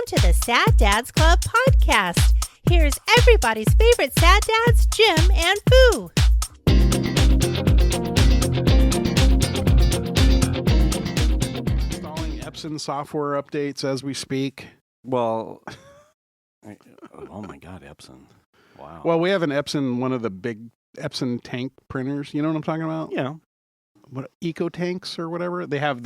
to the Sad Dads Club podcast. Here's everybody's favorite sad dads, Jim and Foo. Installing Epson software updates as we speak. Well, oh my God, Epson. Wow. Well, we have an Epson, one of the big Epson tank printers. You know what I'm talking about? Yeah. What, eco tanks or whatever? They have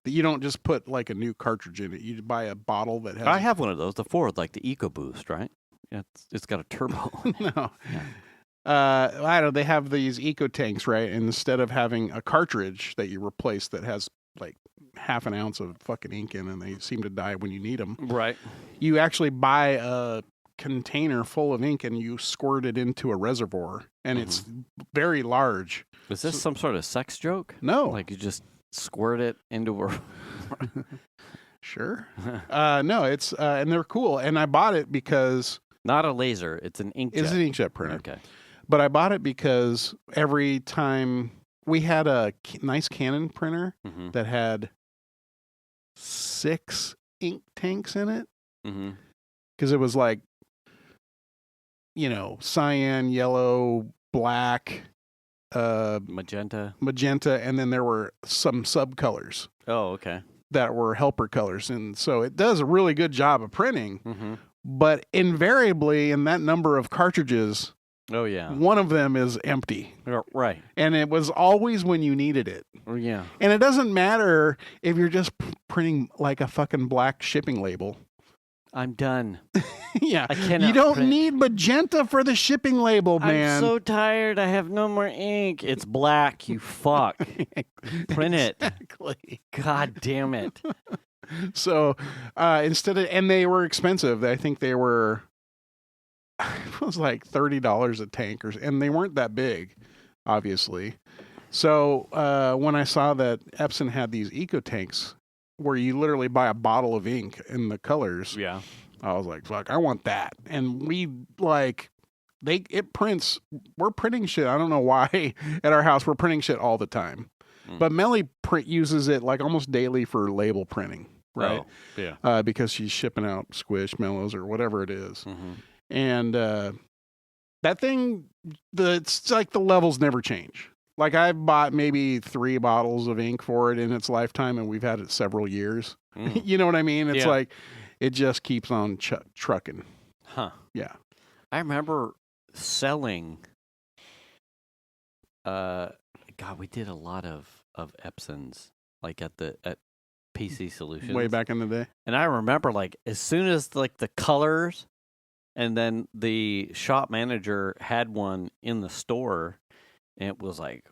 you don't just put like a new cartridge in it. You buy a bottle that has. I have one of those, the Ford, like the EcoBoost, right? Yeah, it's got a turbo. No. Yeah. I don't know. They have these eco tanks, right? And instead of having a cartridge that you replace that has like half an ounce of fucking ink in, and they seem to die when you need them. Right. You actually buy a container full of ink and you squirt it into a reservoir, and it's very large. Is this some sort of sex joke? No. Like you just squirt it into a... Sure. No, it's and they're cool. And I bought it because... Not a laser. It's an inkjet. It's an inkjet printer. Okay. But I bought it because every time... We had a nice Canon printer that had 6 ink tanks in it. Because it was like, cyan, yellow, black... Magenta, and then there were some subcolors. Oh, okay. That were helper colors, and so it does a really good job of printing. But invariably, in that number of cartridges, oh yeah, one of them is empty. Right, and it was always when you needed it. Oh yeah, and it doesn't matter if you're just printing like a fucking black shipping label. I'm done. Yeah, I cannot. You don't print. need magenta for the shipping label, man. I'm so tired. I have no more ink. It's black. You fuck. Print it. Exactly. God damn it. So and they were expensive. I think they were. It was like $30 a tank, and they weren't that big, obviously. So when I saw that Epson had these eco tanks, where you literally buy a bottle of ink in the colors. Yeah. I was like, fuck, I want that. And it prints, we're printing shit. I don't know why at our house, we're printing shit all the time. But Melly uses it like almost daily for label printing, right? Oh, yeah. Because she's shipping out Squishmallows or whatever it is. And that thing, it's like the levels never change. Like I've bought maybe 3 bottles of ink for it in its lifetime, and we've had it several years. You know what I mean? It's like it just keeps on trucking. Huh? Yeah. I remember selling. God, we did a lot of Epsons, like at PC Solutions Way back in the day. And I remember, like, as soon as like the colors, and then the shop manager had one in the store. And it was like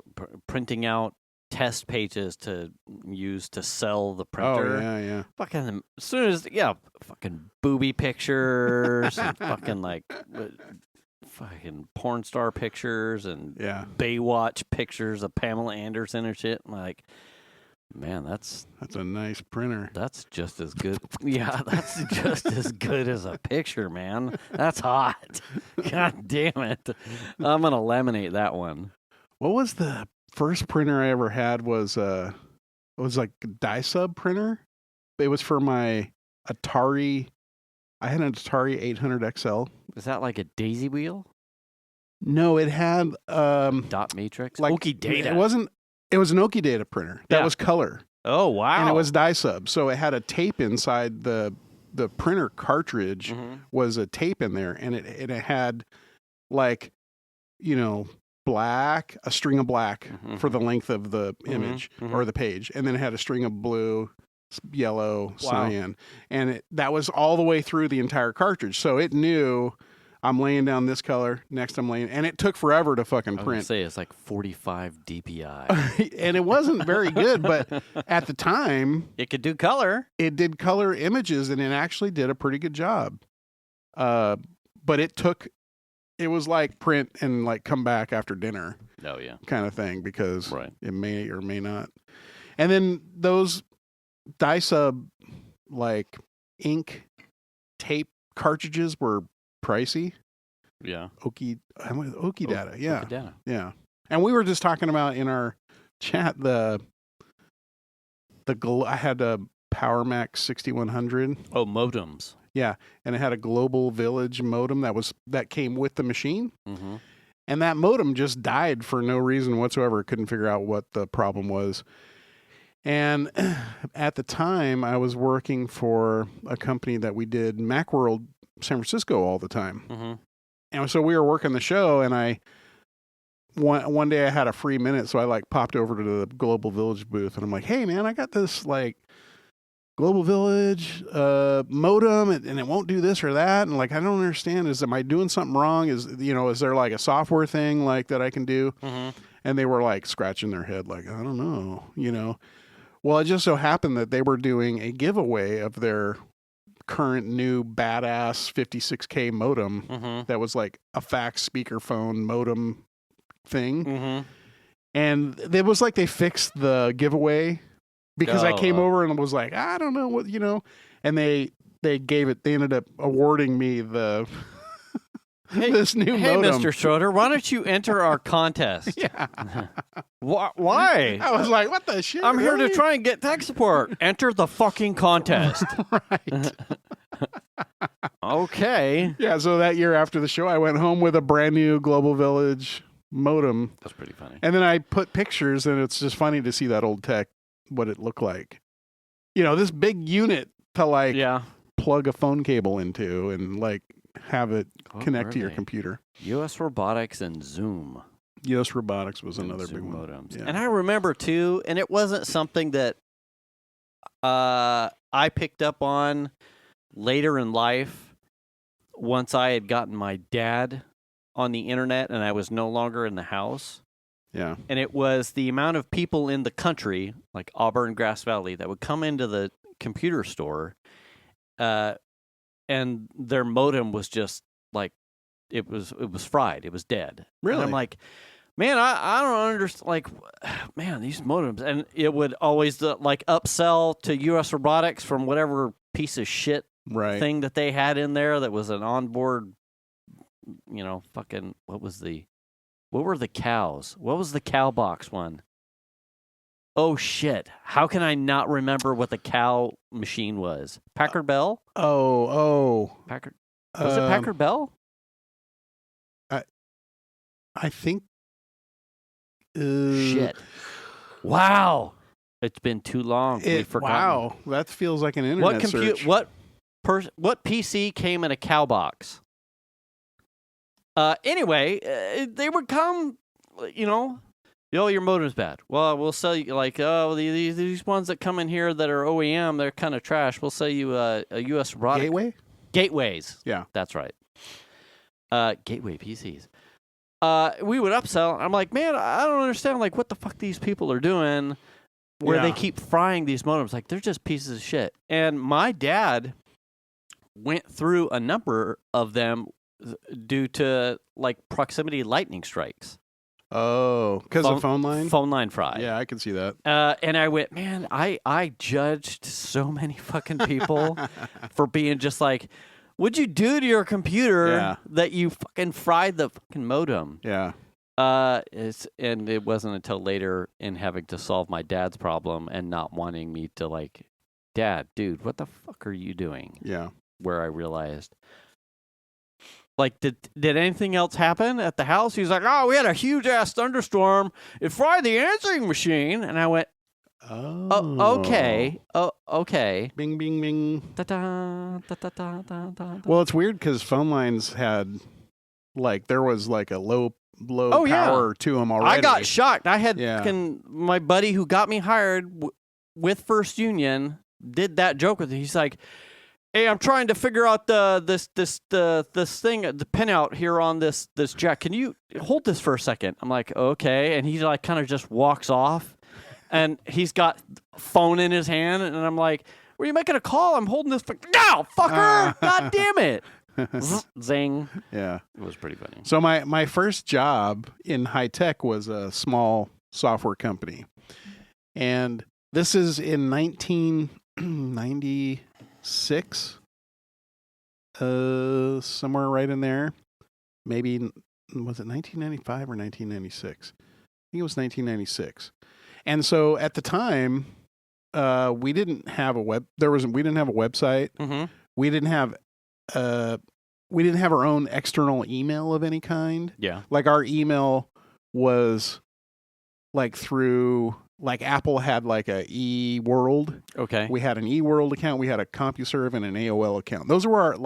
printing out test pages to use to sell the printer. Oh, yeah. Fucking, as soon as, fucking booby pictures and fucking like fucking porn star pictures and Baywatch pictures of Pamela Anderson or shit. Like, man, that's a nice printer. That's just as good. Yeah, that's just as good as a picture, man. That's hot. God damn it. I'm going to laminate that one. What was the first printer I ever had? It was like a die sub printer. It was for my Atari. I had an Atari 800 XL. Is that like a daisy wheel? No, it had dot matrix. Like Oki Data. It wasn't. It was an Oki Data printer that was color. Oh wow! And it was die sub, so it had a tape inside the printer cartridge. Was a tape in there, and it had like, black, a string of black for the length of the image or the page. And then it had a string of blue, yellow, cyan. And that was all the way through the entire cartridge. So it knew I'm laying down this color, next I'm laying, and it took forever to fucking print. I was say it's like 45 DPI. And it wasn't very good, but at the time... It could do color. It did color images, and it actually did a pretty good job. But it was like print and like come back after dinner. Oh, yeah. Kind of thing, because it may or may not. And then those die sub, like ink tape cartridges were pricey. Yeah. Oki Data. Yeah. Oki Data. Yeah. And we were just talking about in our chat I had a Power Mac 6100. Oh, modems. Yeah, and it had a Global Village modem that came with the machine. Mm-hmm. And that modem just died for no reason whatsoever. Couldn't figure out what the problem was. And at the time, I was working for a company that we did Macworld San Francisco all the time. Mm-hmm. And so we were working the show, and one day I had a free minute, so I like popped over to the Global Village booth, and I'm like, "Hey, man, I got this like Global Village modem, and it won't do this or that, and like I don't understand. Am I doing something wrong? Is there like a software thing like that I can do?" Mm-hmm. And they were like scratching their head, like, "I don't know, Well, it just so happened that they were doing a giveaway of their current new badass 56K modem Mm-hmm. that was like a fax speakerphone modem thing. Mm-hmm. And it was like they fixed the giveaway because I came Oh. over and was like, I don't know what, and they ended up awarding me the this new Hey, modem. Mr. Schroeder, why don't you enter our contest? Yeah. Why? I was like, what the shit? I'm here to really? try and get tech support. Enter the fucking contest. Right. Okay. Yeah, so that year after the show, I went home with a brand new Global Village modem. That's pretty funny. And then I put pictures, and it's just funny to see that old tech, what it looked like. This big unit to like Yeah. plug a phone cable into and like have it What connect were to your they? computer. US Robotics and Zoom. US Robotics was And another Zoom big one. modems. Yeah. And I remember too, and it wasn't something that I picked up on later in life once I had gotten my dad on the internet and I was no longer in the house. Yeah. And it was the amount of people in the country, like Auburn, Grass Valley, that would come into the computer store and their modem was just like, it was fried. It was dead. Really? And I'm like, man, I don't understand. Like, man, these modems. And it would always like upsell to US Robotics from whatever piece of shit Right. thing that they had in there that was an onboard, fucking, what were the cows? What was the cow box one? Oh, shit. How can I not remember what the cow machine was? Packard Bell? Oh. Packard. Was it Packard Bell? I think. Shit. Wow. It's been too long. We've forgotten. Wow. That feels like an internet search. What PC came in a cow box? Anyway, they would come, your modem's bad. Well, we'll sell you these ones that come in here that are OEM, they're kind of trash. We'll sell you a US Robotics. Gateway? Gateways. Yeah. That's right. Gateway PCs. We would upsell. I'm like, man, I don't understand what the fuck these people are doing where they keep frying these modems. Like, they're just pieces of shit. And my dad went through a number of them due to proximity lightning strikes. Oh, because of phone line? Phone line fry. Yeah, I can see that. And I went, man, I judged so many fucking people for being just like, what'd you do to your computer that you fucking fried the fucking modem? Yeah. And it wasn't until later in having to solve my dad's problem and not wanting me to Dad, dude, what the fuck are you doing? Yeah. Where I realized, did anything else happen at the house? He's like, oh, we had a huge ass thunderstorm. It fried the answering machine. And I went, oh, okay. Oh, okay. Bing, bing, bing. Da-da, da-da-da-da-da. Well, it's weird because phone lines had, there was a low power to them already. I got shocked. I had Yeah. my buddy who got me hired with First Union did that joke with me. He's like, hey, I'm trying to figure out this thing, the pinout here on this jack. Can you hold this for a second? I'm like, okay. And he kind of just walks off. And he's got phone in his hand, and I'm like, "Were you making a call? I'm holding this. No, fucker! God damn it!" Zing. Yeah, it was pretty funny. So my first job in high tech was a small software company, and this is in 1996, somewhere right in there. Maybe was it 1995 or 1996? I think it was 1996. And so at the time, we didn't have a website. Mm-hmm. We didn't have we didn't have our own external email of any kind. Yeah. Like our email was like through, like Apple had like a eWorld. Okay. We had an eWorld account. We had a CompuServe and an AOL account. Those were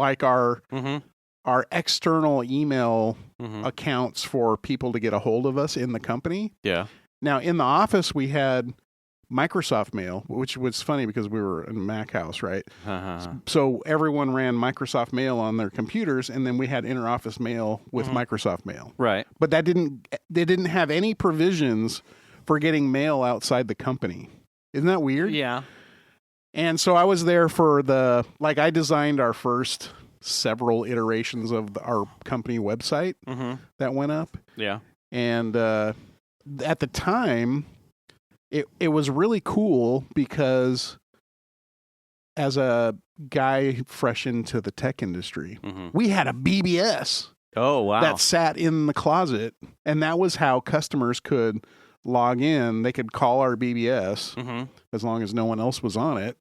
our external email accounts for people to get a hold of us in the company. Yeah. Now in the office we had Microsoft Mail, which was funny because we were in a Mac house, right? So everyone ran Microsoft Mail on their computers, and then we had interoffice mail with Microsoft Mail. Right. But they didn't have any provisions for getting mail outside the company. Isn't that weird? Yeah. And so I was there for I designed our first several iterations of our company website that went up. Yeah. And at the time, it was really cool because as a guy fresh into the tech industry, we had a BBS. Oh, wow. That sat in the closet, and that was how customers could log in. They could call our BBS as long as no one else was on it,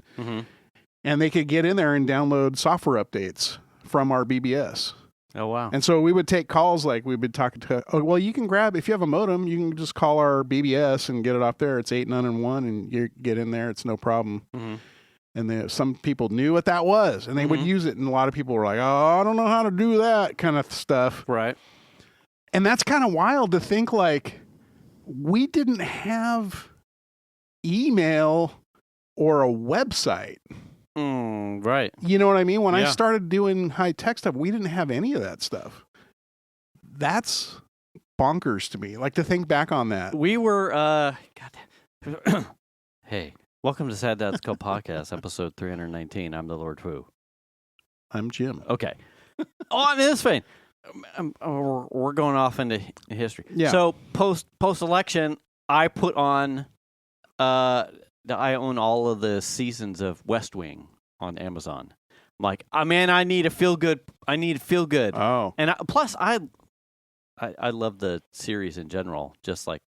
and they could get in there and download software updates from our BBS. Oh, wow. And so we would take calls like we've been talking to, you can grab, if you have a modem, you can just call our BBS and get it off there. It's 891 and you get in there. It's no problem. And some people knew what that was and they would use it. And a lot of people were like, oh, I don't know how to do that kind of stuff. Right. And that's kind of wild to think like we didn't have email or a website. Right. You know what I mean? When I started doing high tech stuff, we didn't have any of that stuff. That's bonkers to me. Like to think back on that. We were, hey, welcome to Sad Dad's Co Podcast, episode 319. I'm the Lord Fu. I'm Jim. Okay. On this vein, we're going off into history. Yeah. So post election, I put on, I own all of the seasons of West Wing on Amazon. I'm like, man, I need a feel good. Oh. And plus, I love the series in general, just like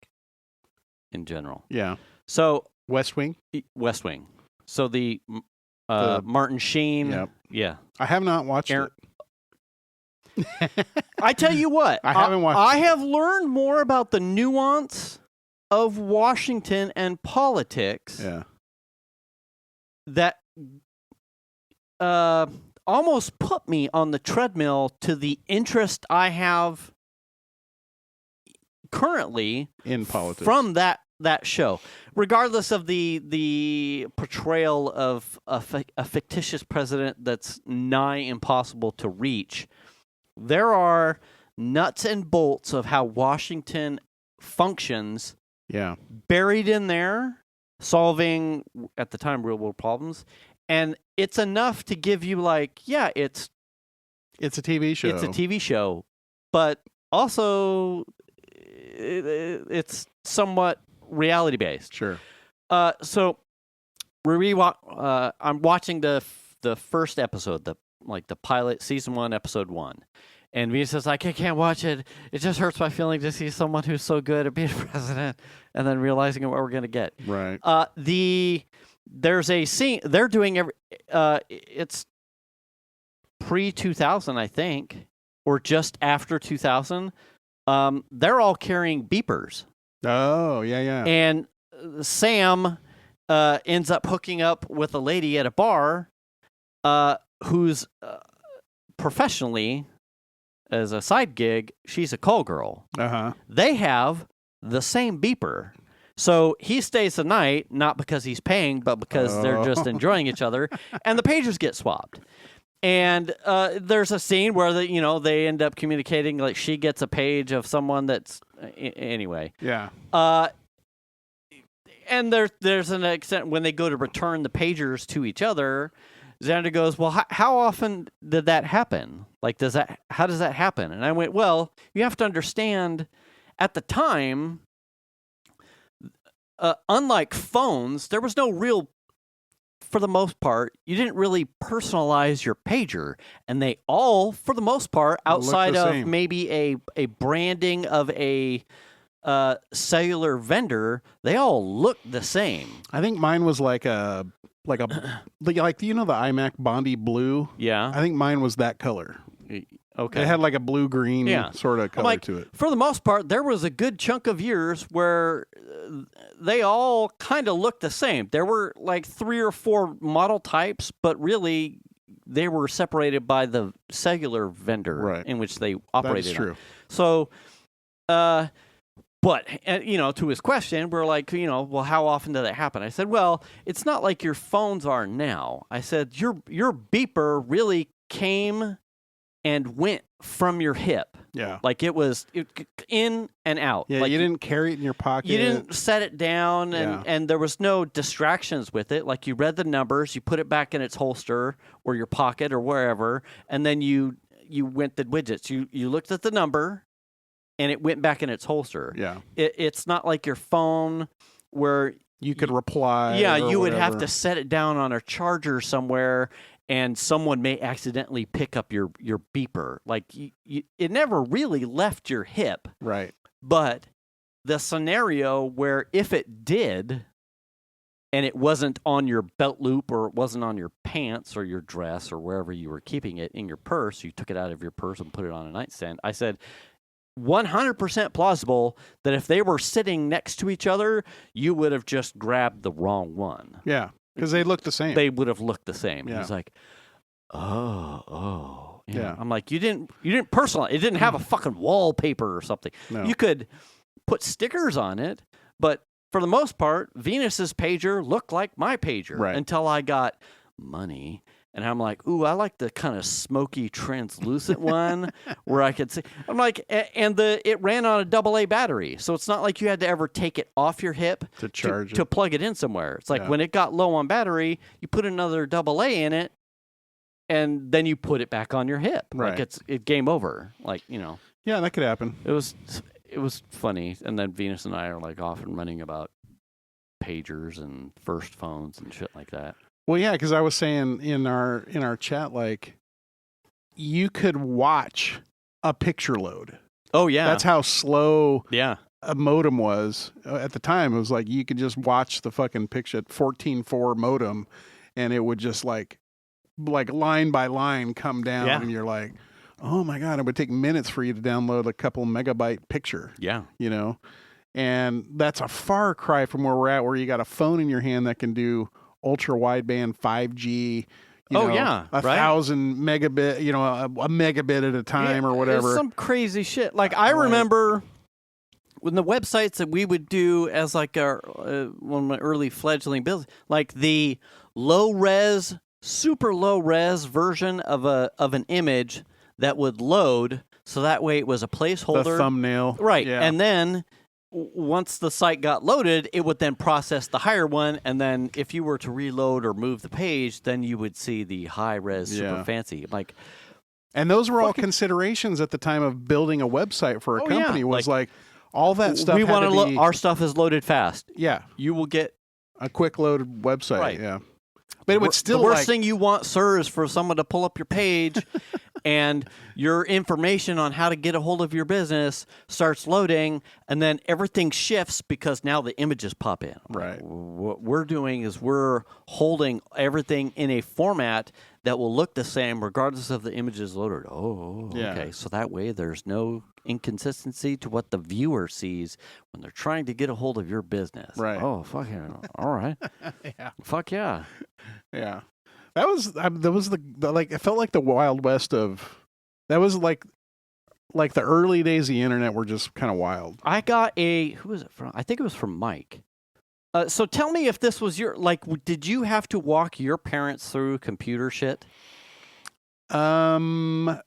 in general. Yeah. So West Wing. So the Martin Sheen. Yep. Yeah. I have not watched it. I tell you what, I haven't watched. I have learned more about the nuance of Washington and politics. Yeah. That almost put me on the treadmill to the interest I have currently in politics from that show, regardless of the portrayal of a fictitious president that's nigh impossible to reach. There are nuts and bolts of how Washington functions. Yeah. Buried in there, solving at the time real world problems. And it's enough to give you like, yeah, it's a TV show. It's a TV show, but also it's somewhat reality based. Sure. So I'm watching the first episode, the pilot, season 1, episode 1. And Vita says, I can't watch it. It just hurts my feeling to see someone who's so good at being president and then realizing what we're going to get. Right. There's a scene they're doing it's pre-2000, I think, or just after 2000. They're all carrying beepers. Oh, yeah. And Sam ends up hooking up with a lady at a bar who's professionally, as a side gig, she's a call girl. They have the same beeper. So he stays the night, not because he's paying, but because they're just enjoying each other. And the pagers get swapped. And there's a scene where they end up communicating, like she gets a page of someone that's anyway. Yeah. And there's an extent when they go to return the pagers to each other. Xander goes, well, how often did that happen? Like, how does that happen? And I went, well, you have to understand, at the time, unlike phones, there was no real, for the most part, you didn't really personalize your pager. And they all, for the most part, outside of maybe a branding of a cellular vendor, they all look the same. I think mine was like a like the iMac Bondi blue. Yeah. I think mine was that color. Okay. It had like a blue-green sort of color to it. For the most part, there was a good chunk of years where they all kind of looked the same. There were like 3 or 4 model types, but really they were separated by the cellular vendor in which they operated. That's true. On. So, but, to his question, we're like, well, how often did that happen? I said, well, it's not like your phones are now. I said, your beeper really came and went from your hip. Yeah. Like it was in and out. Yeah, like you didn't carry it in your pocket. You didn't set it down, and there was no distractions with it. Like you read the numbers, you put it back in its holster or your pocket or wherever, and then you went the widgets. You looked at the number, and it went back in its holster. Yeah. It's not like your phone where you could reply. Yeah, or you would whatever. have to set it down on a charger somewhere, and someone may accidentally pick up your beeper. Like it never really left your hip. Right. But the scenario where if it did, and it wasn't on your belt loop or it wasn't on your pants or your dress or wherever you were keeping it in your purse, you took it out of your purse and put it on a nightstand. I said, 100% plausible that if they were sitting next to each other, you would have just grabbed the wrong one. Yeah, because they look the same. They would have looked the same. Yeah. He's like, oh. Yeah. I'm like, you didn't personalize. It didn't have a fucking wallpaper or something. No. You could put stickers on it, but for the most part, Venus's pager looked like my pager until I got money. And I'm like, ooh, I like the kind of smoky, translucent one where I could see. I'm like, and it ran on a AA battery, so it's not like you had to ever take it off your hip to charge to plug it in somewhere. It's like when it got low on battery, you put another AA in it, and then you put it back on your hip. Right. Like it's game over. Like Yeah, that could happen. It was funny, and then Venus and I are like off and running about pagers and first phones and shit like that. Well, yeah, because I was saying in our chat, like, you could watch a picture load. Oh, yeah. That's how slow a modem was. At the time, it was like you could just watch the fucking picture at 14.4 modem, and it would just like line by line come down, and you're like, oh my God, it would take minutes for you to download a couple megabyte picture. Yeah. And that's a far cry from where we're at, where you got a phone in your hand that can do ultra wideband 5G, 1,000 megabit, a megabit at a time or whatever. It's some crazy shit. Like I remember when the websites that we would do as like our one of my early fledgling builds, like the super low res version of an image that would load, so that way it was a placeholder, the thumbnail, right? Yeah. And then once the site got loaded, it would then process the higher one, and then if you were to reload or move the page, then you would see the high-res super fancy. Like, and those were all considerations at the time of building a website for a company. Was like all that stuff. We want to our stuff is loaded fast. Yeah, you will get a quick loaded website. Right. Yeah, but it would still the worst thing you want, sir, is for someone to pull up your page. And your information on how to get a hold of your business starts loading, and then everything shifts because now the images pop in. Right. What we're doing is we're holding everything in a format that will look the same regardless of the images loaded. Oh, okay. So that way there's no inconsistency to what the viewer sees when they're trying to get a hold of your business. Right. Oh, fuck yeah. All right. Yeah. Fuck yeah. Yeah. That was the like, it felt like the Wild West of, that was like the early days of the internet were just kind of wild. I got who was it from? I think it was from Mike. So tell me if this was did you have to walk your parents through computer shit? Raj.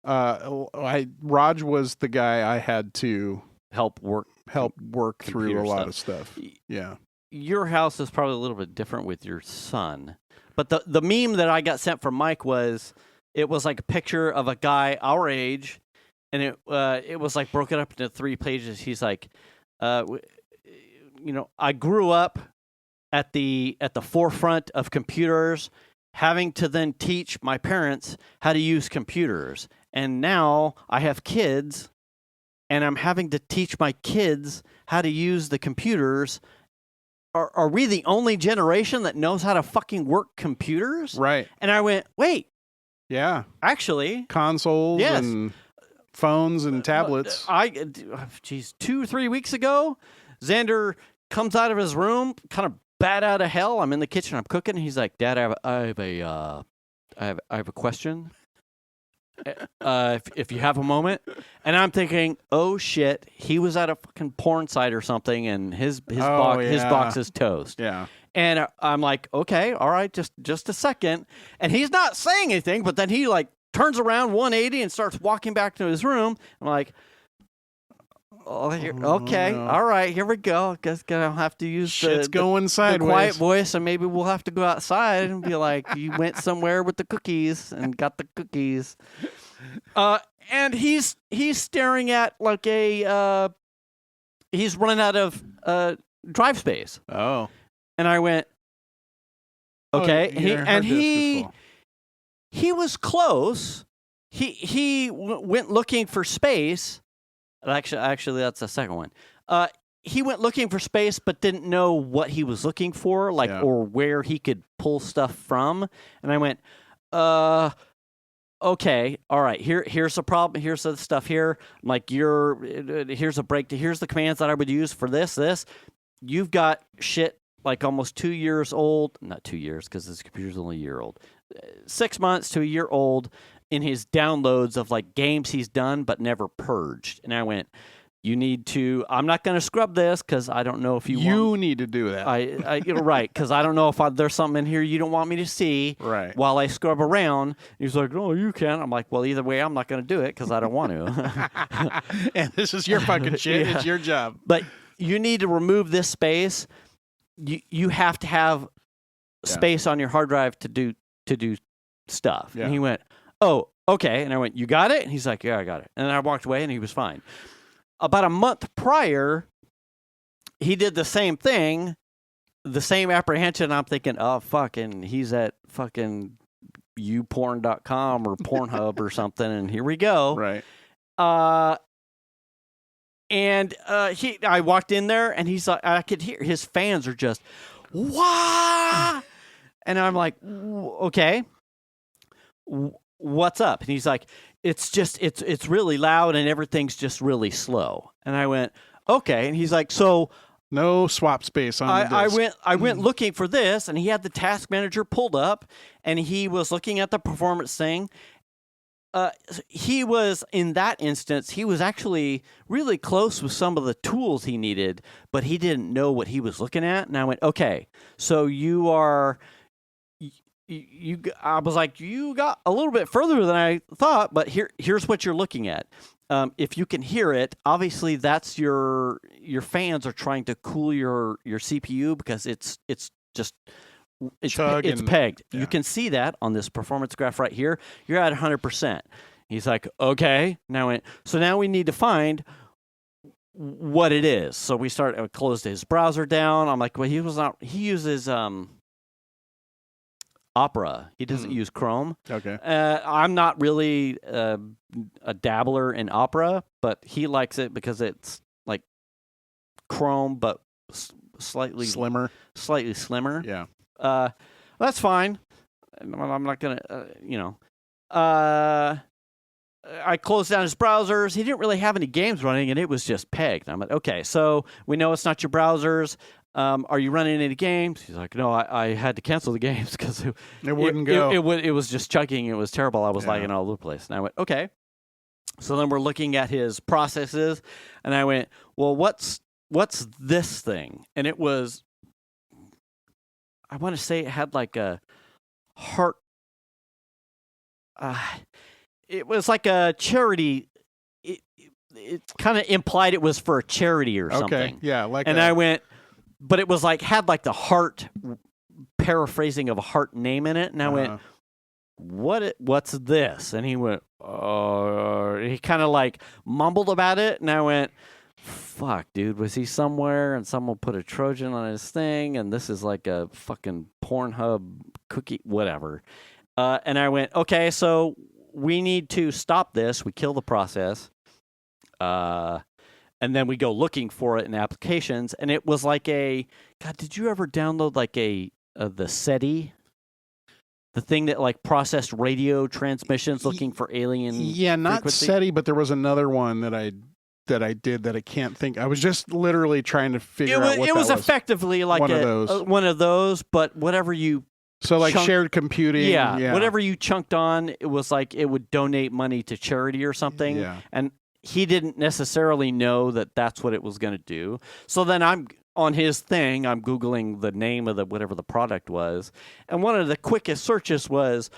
Raj was the guy I had to help work through a lot of stuff. Yeah. Your house is probably a little bit different with your son. But the meme that I got sent from Mike was like a picture of a guy our age, and it was like broken up into 3 pages. He's like, I grew up at the forefront of computers, having to then teach my parents how to use computers, and now I have kids, and I'm having to teach my kids how to use the computers. are we the only generation that knows how to fucking work computers? Right. And I went, wait, Yeah. actually, Consoles Yes. and phones and tablets. 2-3 weeks ago, Xander comes out of his room, kind of bat out of hell. I'm in the kitchen, I'm cooking. He's like, Dad, I have a question. If you have a moment. And I'm thinking, oh shit, he was at a fucking porn site or something, and his box is toast. Yeah. And I'm like, okay, all right, just a second. And he's not saying anything, but then he like turns around 180 and starts walking back to his room. I'm like, okay, no. all right, here we go. Guess gonna have to use Shit's going the sideways. quiet voice, and maybe we'll have to go outside and be like, you went somewhere with the cookies and got the cookies. And he's staring at like he's running out of drive space. Oh. And I went, okay. He was close. He went looking for space. Actually, that's the second one. He went looking for space, but didn't know what he was looking for, or where he could pull stuff from. And I went, okay, all right. Here's the problem. Here's the stuff here. I'm like, here's a break. Here's the commands that I would use for this. You've got shit like almost 2 years old. Not 2 years, because this computer's only a year old. 6 months to a year old in his downloads of like games he's done but never purged. And I went, you need to, I'm not going to scrub this because I don't know if you need to do that. You're right, because I don't know if there's something in here you don't want me to see while I scrub around. He's like, oh, you can. I'm like, well, either way, I'm not going to do it because I don't want to. And this is your fucking shit. Yeah. It's your job. But you need to remove this space. You have to have space on your hard drive to do stuff. Yeah. And he went, oh, okay. And I went, you got it? And he's like, yeah, I got it. And then I walked away and he was fine. About a month prior, he did the same thing, the same apprehension. I'm thinking, oh, fucking, he's at fucking youporn.com or Pornhub or something, and here we go. Right. And I walked in there, and he's like, I could hear his fans are just, wah! And I'm like, okay, what's up? And he's like, it's really loud and everything's just really slow. And I went, okay. And he's like, so no swap space on the disk. I went looking for this, and he had the task manager pulled up, and he was looking at the performance thing. He was, in that instance, he was actually really close with some of the tools he needed, but he didn't know what he was looking at. And I went, okay, so you are... I was like, you got a little bit further than I thought, but here's what you're looking at. If you can hear it, obviously that's your fans are trying to cool your CPU because it's pegged. Yeah. You can see that on this performance graph right here. You're at 100%. He's like, okay. Now we need to find what it is. So we closed his browser down. I'm like, well, he uses Opera. He doesn't use Chrome. Okay. I'm not really a dabbler in Opera, but he likes it because it's like Chrome, but slightly slimmer. Yeah. That's fine. I'm not gonna, I closed down his browsers. He didn't really have any games running, and it was just pegged. I'm like, okay, so we know it's not your browsers. Are you running any games? He's like, no, I had to cancel the games because it wouldn't go. It was just chugging. It was terrible. I was lagging all over the place. And I went, okay. So then we're looking at his processes, and I went, well, what's this thing? And it was, I want to say it had like a heart. It was like a charity. It kind of implied it was for a charity or something. Okay, yeah, I went, but it was like had like the heart paraphrasing of a heart name in it, and I went, what's this? And he went, he kind of like mumbled about it, and I went, fuck, dude, was he somewhere and someone put a Trojan on his thing, and this is like a fucking Pornhub cookie, whatever. And I went, okay, so we need to stop this. We kill the process. And then we go looking for it in applications, and it was like God, did you ever download like the SETI? The thing that like processed radio transmissions looking for alien not frequency? SETI, but there was another one that I did that I can't think. I was just literally trying to figure out what that was. It was effectively like one of those, but whatever you... So like shared computing. Yeah, whatever you chunked on, it was like it would donate money to charity or something. Yeah. And he didn't necessarily know that that's what it was going to do. So then I'm on his thing, I'm Googling the name of whatever the product was. And one of the quickest searches was,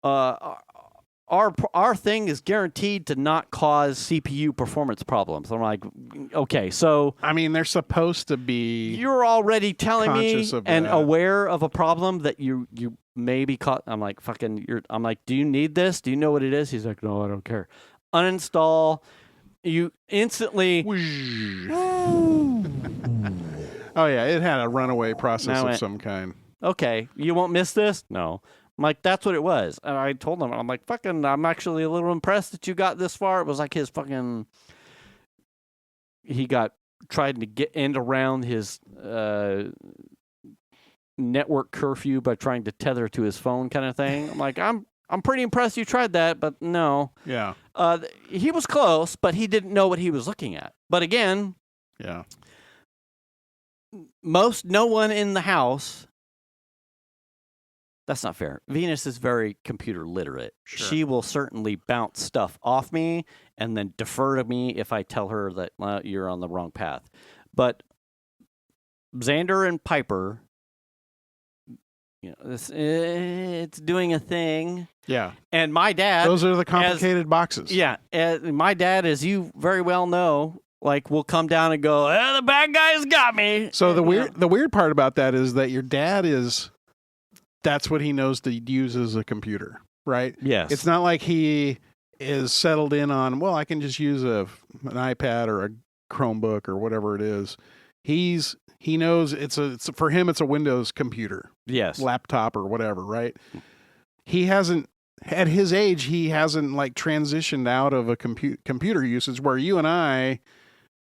our thing is guaranteed to not cause CPU performance problems. I'm like, okay, so... I mean, they're supposed to be... You're already telling me and that. aware of a problem that you may be caught... I'm like, I'm like, do you need this? Do you know what it is? He's like, no, I don't care. Uninstall. You instantly... Oh, yeah, it had a runaway process of some kind. Okay, you won't miss this? No. I'm like, that's what it was. And I told him, I'm like, I'm actually a little impressed that you got this far. It was like his fucking... He tried to get end around his network curfew by trying to tether to his phone kind of thing. I'm like, I'm pretty impressed you tried that, but no. Yeah. He was close, but he didn't know what he was looking at. But again... Yeah. No one in the house... That's not fair. Venus is very computer literate. Sure. She will certainly bounce stuff off me and then defer to me if I tell her that you're on the wrong path. But Xander and Piper, it's doing a thing. Yeah. And my dad... Those are the complicated boxes. Yeah. My dad, as you very well know, will come down and go, the bad guys got me. So the weird part about that is that your dad that's what he knows to use as a computer, right? Yes. It's not like he is settled in on, well, I can just use an iPad or a Chromebook or whatever it is. He knows for him, it's a Windows computer. Yes. Laptop or whatever, right? He hasn't, at his age, transitioned out of a computer usage where you and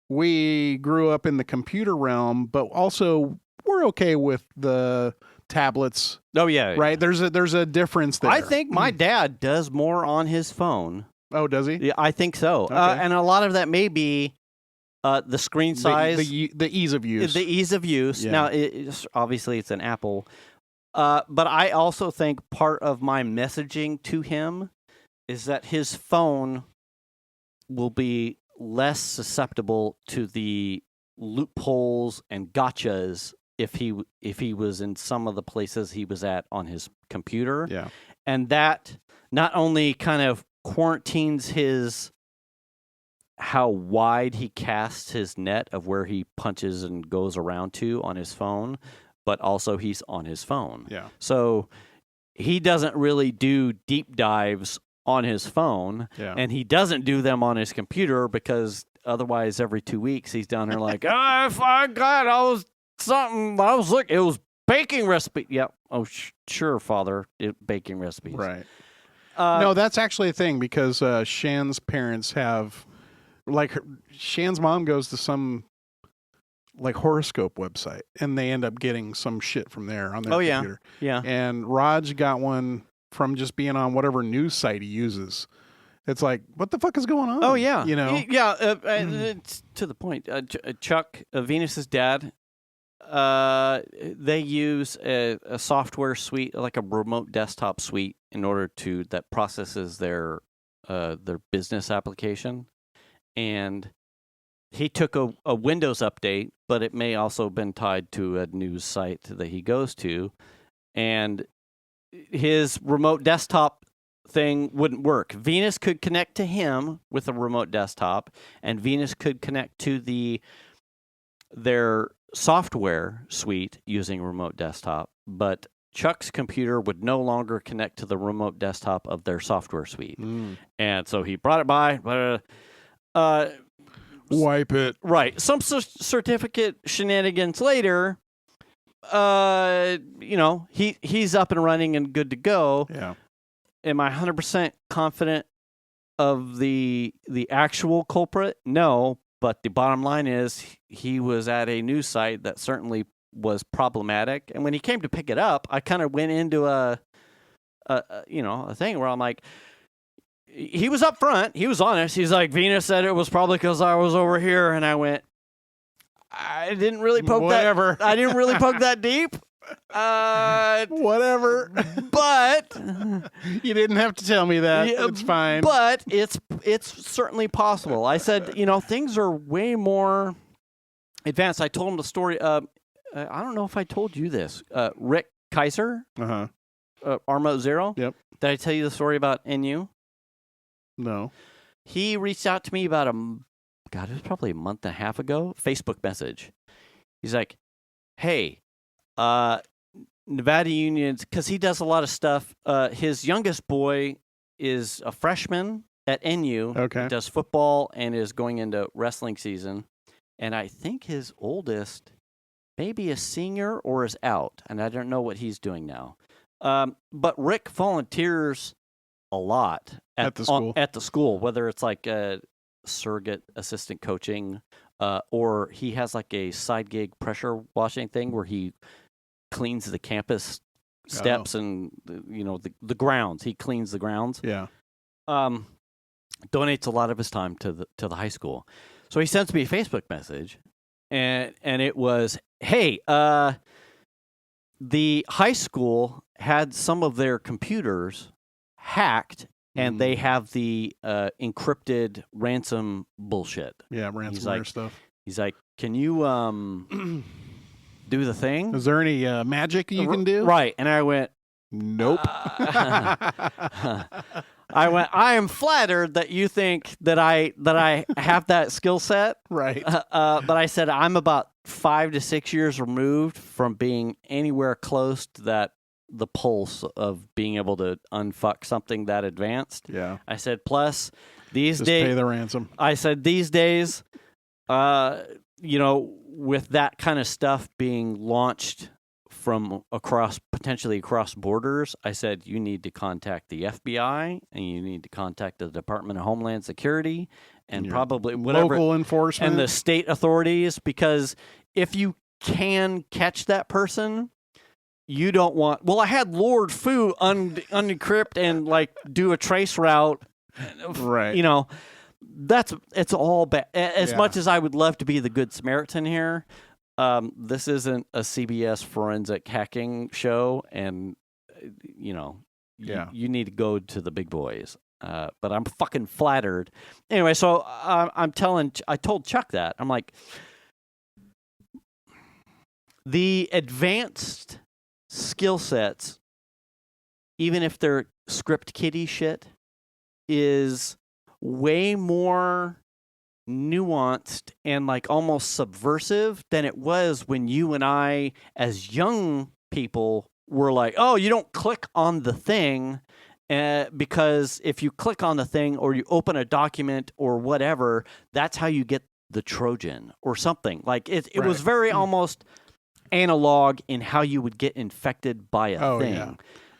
we grew up in the computer realm, but also we're okay with the tablets. Oh yeah, right. There's a difference there. I think my dad does more on his phone. Oh, does he? Yeah, I think so. Okay. And a lot of that may be the screen size, the ease of use. The ease of use. Yeah. Now, obviously, it's an Apple, but I also think part of my messaging to him is that his phone will be less susceptible to the loopholes and gotchas if he was in some of the places he was at on his computer. Yeah. And that not only kind of quarantines how wide he casts his net of where he punches and goes around to on his phone, but also he's on his phone. Yeah. So he doesn't really do deep dives on his phone, and he doesn't do them on his computer because otherwise every 2 weeks he's down there like, it was baking recipe. Yep. Oh, sure, Father. Baking recipes. Right. No, that's actually a thing because Shan's parents have, Shan's mom goes to some horoscope website and they end up getting some shit from there on their computer. Yeah. And Raj got one from just being on whatever news site he uses. It's like, what the fuck is going on? Oh, yeah. Yeah. It's to the point. Chuck, Venus's dad, they use a software suite, like a remote desktop suite, in order that processes their business application. And he took a Windows update, but it may also have been tied to a news site that he goes to. And his remote desktop thing wouldn't work. Venus could connect to him with a remote desktop, and Venus could connect to their software suite using remote desktop, but Chuck's computer would no longer connect to the remote desktop of their software suite. And so he brought it by, wipe it. Right. Some certificate shenanigans later, he's up and running and good to go. Yeah. Am I 100% confident of the actual culprit? No, But the bottom line is he was at a news site that certainly was problematic. And when he came to pick it up, I kind of went into a thing where I'm like, he was up front. He was honest. He's like, Venus said it was probably because I was over here. And I went, I didn't really poke Whatever. I didn't really poke that deep. Whatever. But You didn't have to tell me that. Yeah, It's fine. But it's certainly possible. I said, things are way more advanced. I told him the story. I don't know if I told you this. Rick Kaiser, Armo Zero. Yep. Did I tell you the story about NU? No. He reached out to me about it was probably a month and a half ago. Facebook message. He's like, "Hey, Nevada Unions," because he does a lot of stuff. His youngest boy is a freshman at NU. Okay. He does football and is going into wrestling season. And I think his oldest maybe a senior or is out, and I don't know what he's doing now. But Rick volunteers a lot At the school, whether it's like surrogate assistant coaching, or he has like a side gig pressure washing thing where he cleans the campus steps and the grounds. He cleans the grounds. Yeah. Donates a lot of his time to the high school. So he sends me a Facebook message, and it was, "Hey, the high school had some of their computers hacked, and they have the encrypted ransom bullshit." Yeah, ransomware stuff. He's like, "Can you do the thing? Is there any magic you can do?" Right. And I went, "Nope." I went, "I am flattered that you think that I have that skill set." Right. But I said, I'm about 5 to 6 years removed from being anywhere close to the pulse of being able to unfuck something that advanced. Yeah. I said, plus these Just days, pay the ransom. I said, these days, with that kind of stuff being launched from potentially across borders, I said, you need to contact the FBI and you need to contact the Department of Homeland Security and probably whatever local enforcement and the state authorities, because if you can catch that person, you don't want. Well, I had Lord Fu unencrypt and like do a trace route, right? It's all bad. As much as I would love to be the good Samaritan here, this isn't a CBS forensic hacking show, and you need to go to the big boys. But I'm fucking flattered. Anyway, so I told Chuck that. I'm like, the advanced skill sets, even if they're script kiddie shit, is way more nuanced and like almost subversive than it was when you and I, as young people, were like, oh, you don't click on the thing. Because if you click on the thing or you open a document or whatever, that's how you get the Trojan or something. Like it was very almost analog in how you would get infected by a thing. Yeah.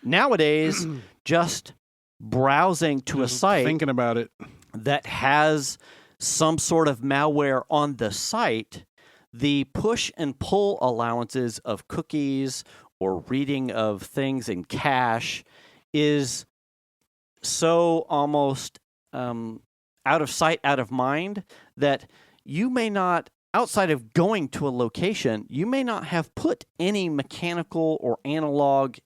Nowadays, just browsing to a site, thinking about it, that has some sort of malware on the site, the push and pull allowances of cookies or reading of things in cache is so almost out of sight, out of mind, that you may not, outside of going to a location, you may not have put any mechanical or analog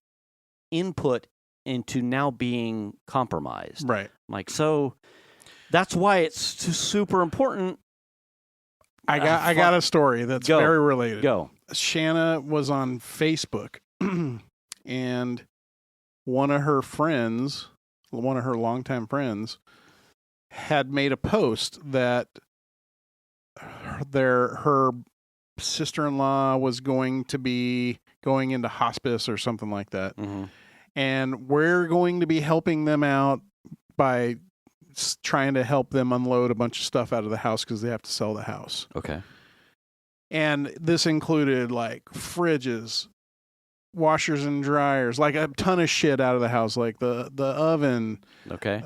input into now being compromised. Right. Like, so that's why it's super important. I got a story that's very related. Go. Shanna was on Facebook and one of her longtime friends, had made a post that her sister-in-law was going to be going into hospice or something like that. Mm-hmm. And we're going to be helping them out by trying to help them unload a bunch of stuff out of the house because they have to sell the house. Okay. And this included like fridges, washers and dryers, like a ton of shit out of the house, like the oven. Okay.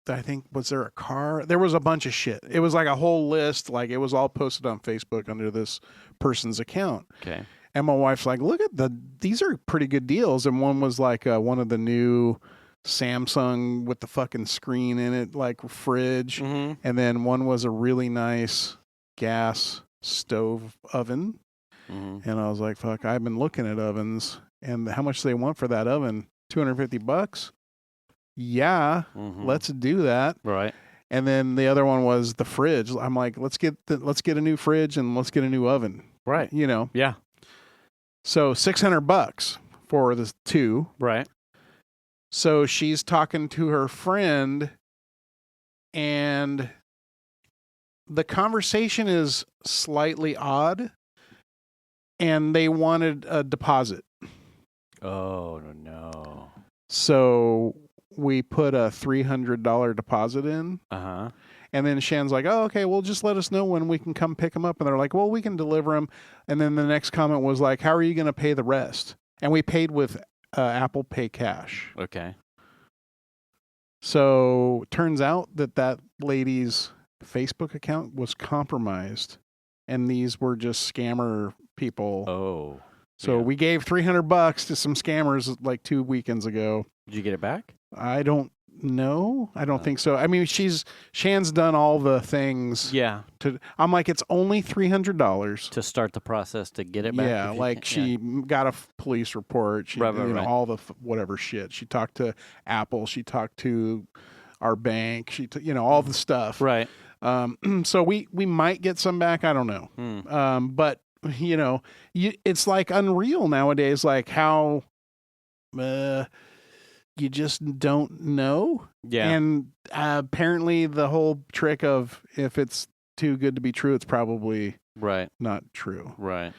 I think, was there a car? There was a bunch of shit. It was like a whole list. Like it was all posted on Facebook under this person's account. Okay. And my wife's like, look at these are pretty good deals. And one was like one of the new Samsung with the fucking screen in it, like fridge. Mm-hmm. And then one was a really nice gas stove oven. Mm-hmm. And I was like, fuck, I've been looking at ovens. And how much do they want for that oven? $250? Yeah, let's do that. Right. And then the other one was the fridge. I'm like, let's get a new fridge and let's get a new oven. Right. You know. Yeah. So $600 for the two. Right. So she's talking to her friend, and the conversation is slightly odd, and they wanted a deposit. Oh no. So we put a $300 deposit in. Uh-huh. And then Shan's like, oh, okay, well, just let us know when we can come pick them up. And they're like, well, we can deliver them. And then the next comment was like, how are you going to pay the rest? And we paid with Apple Pay Cash. Okay. So turns out that lady's Facebook account was compromised. And these were just scammer people. Oh. So yeah. we gave $300 to some scammers like 2 weekends ago. Did you get it back? I don't know. I don't think so. I mean, Shan's done all the things. Yeah. I'm like, it's only $300 to start the process to get it back. Yeah, like she got a police report. She, right. all the whatever shit. She talked to Apple. She talked to our bank. She, all the stuff. Right. So we might get some back. I don't know. But it's like unreal nowadays. Like how. You just don't know. Yeah. And apparently the whole trick of if it's too good to be true, it's probably not true. Right.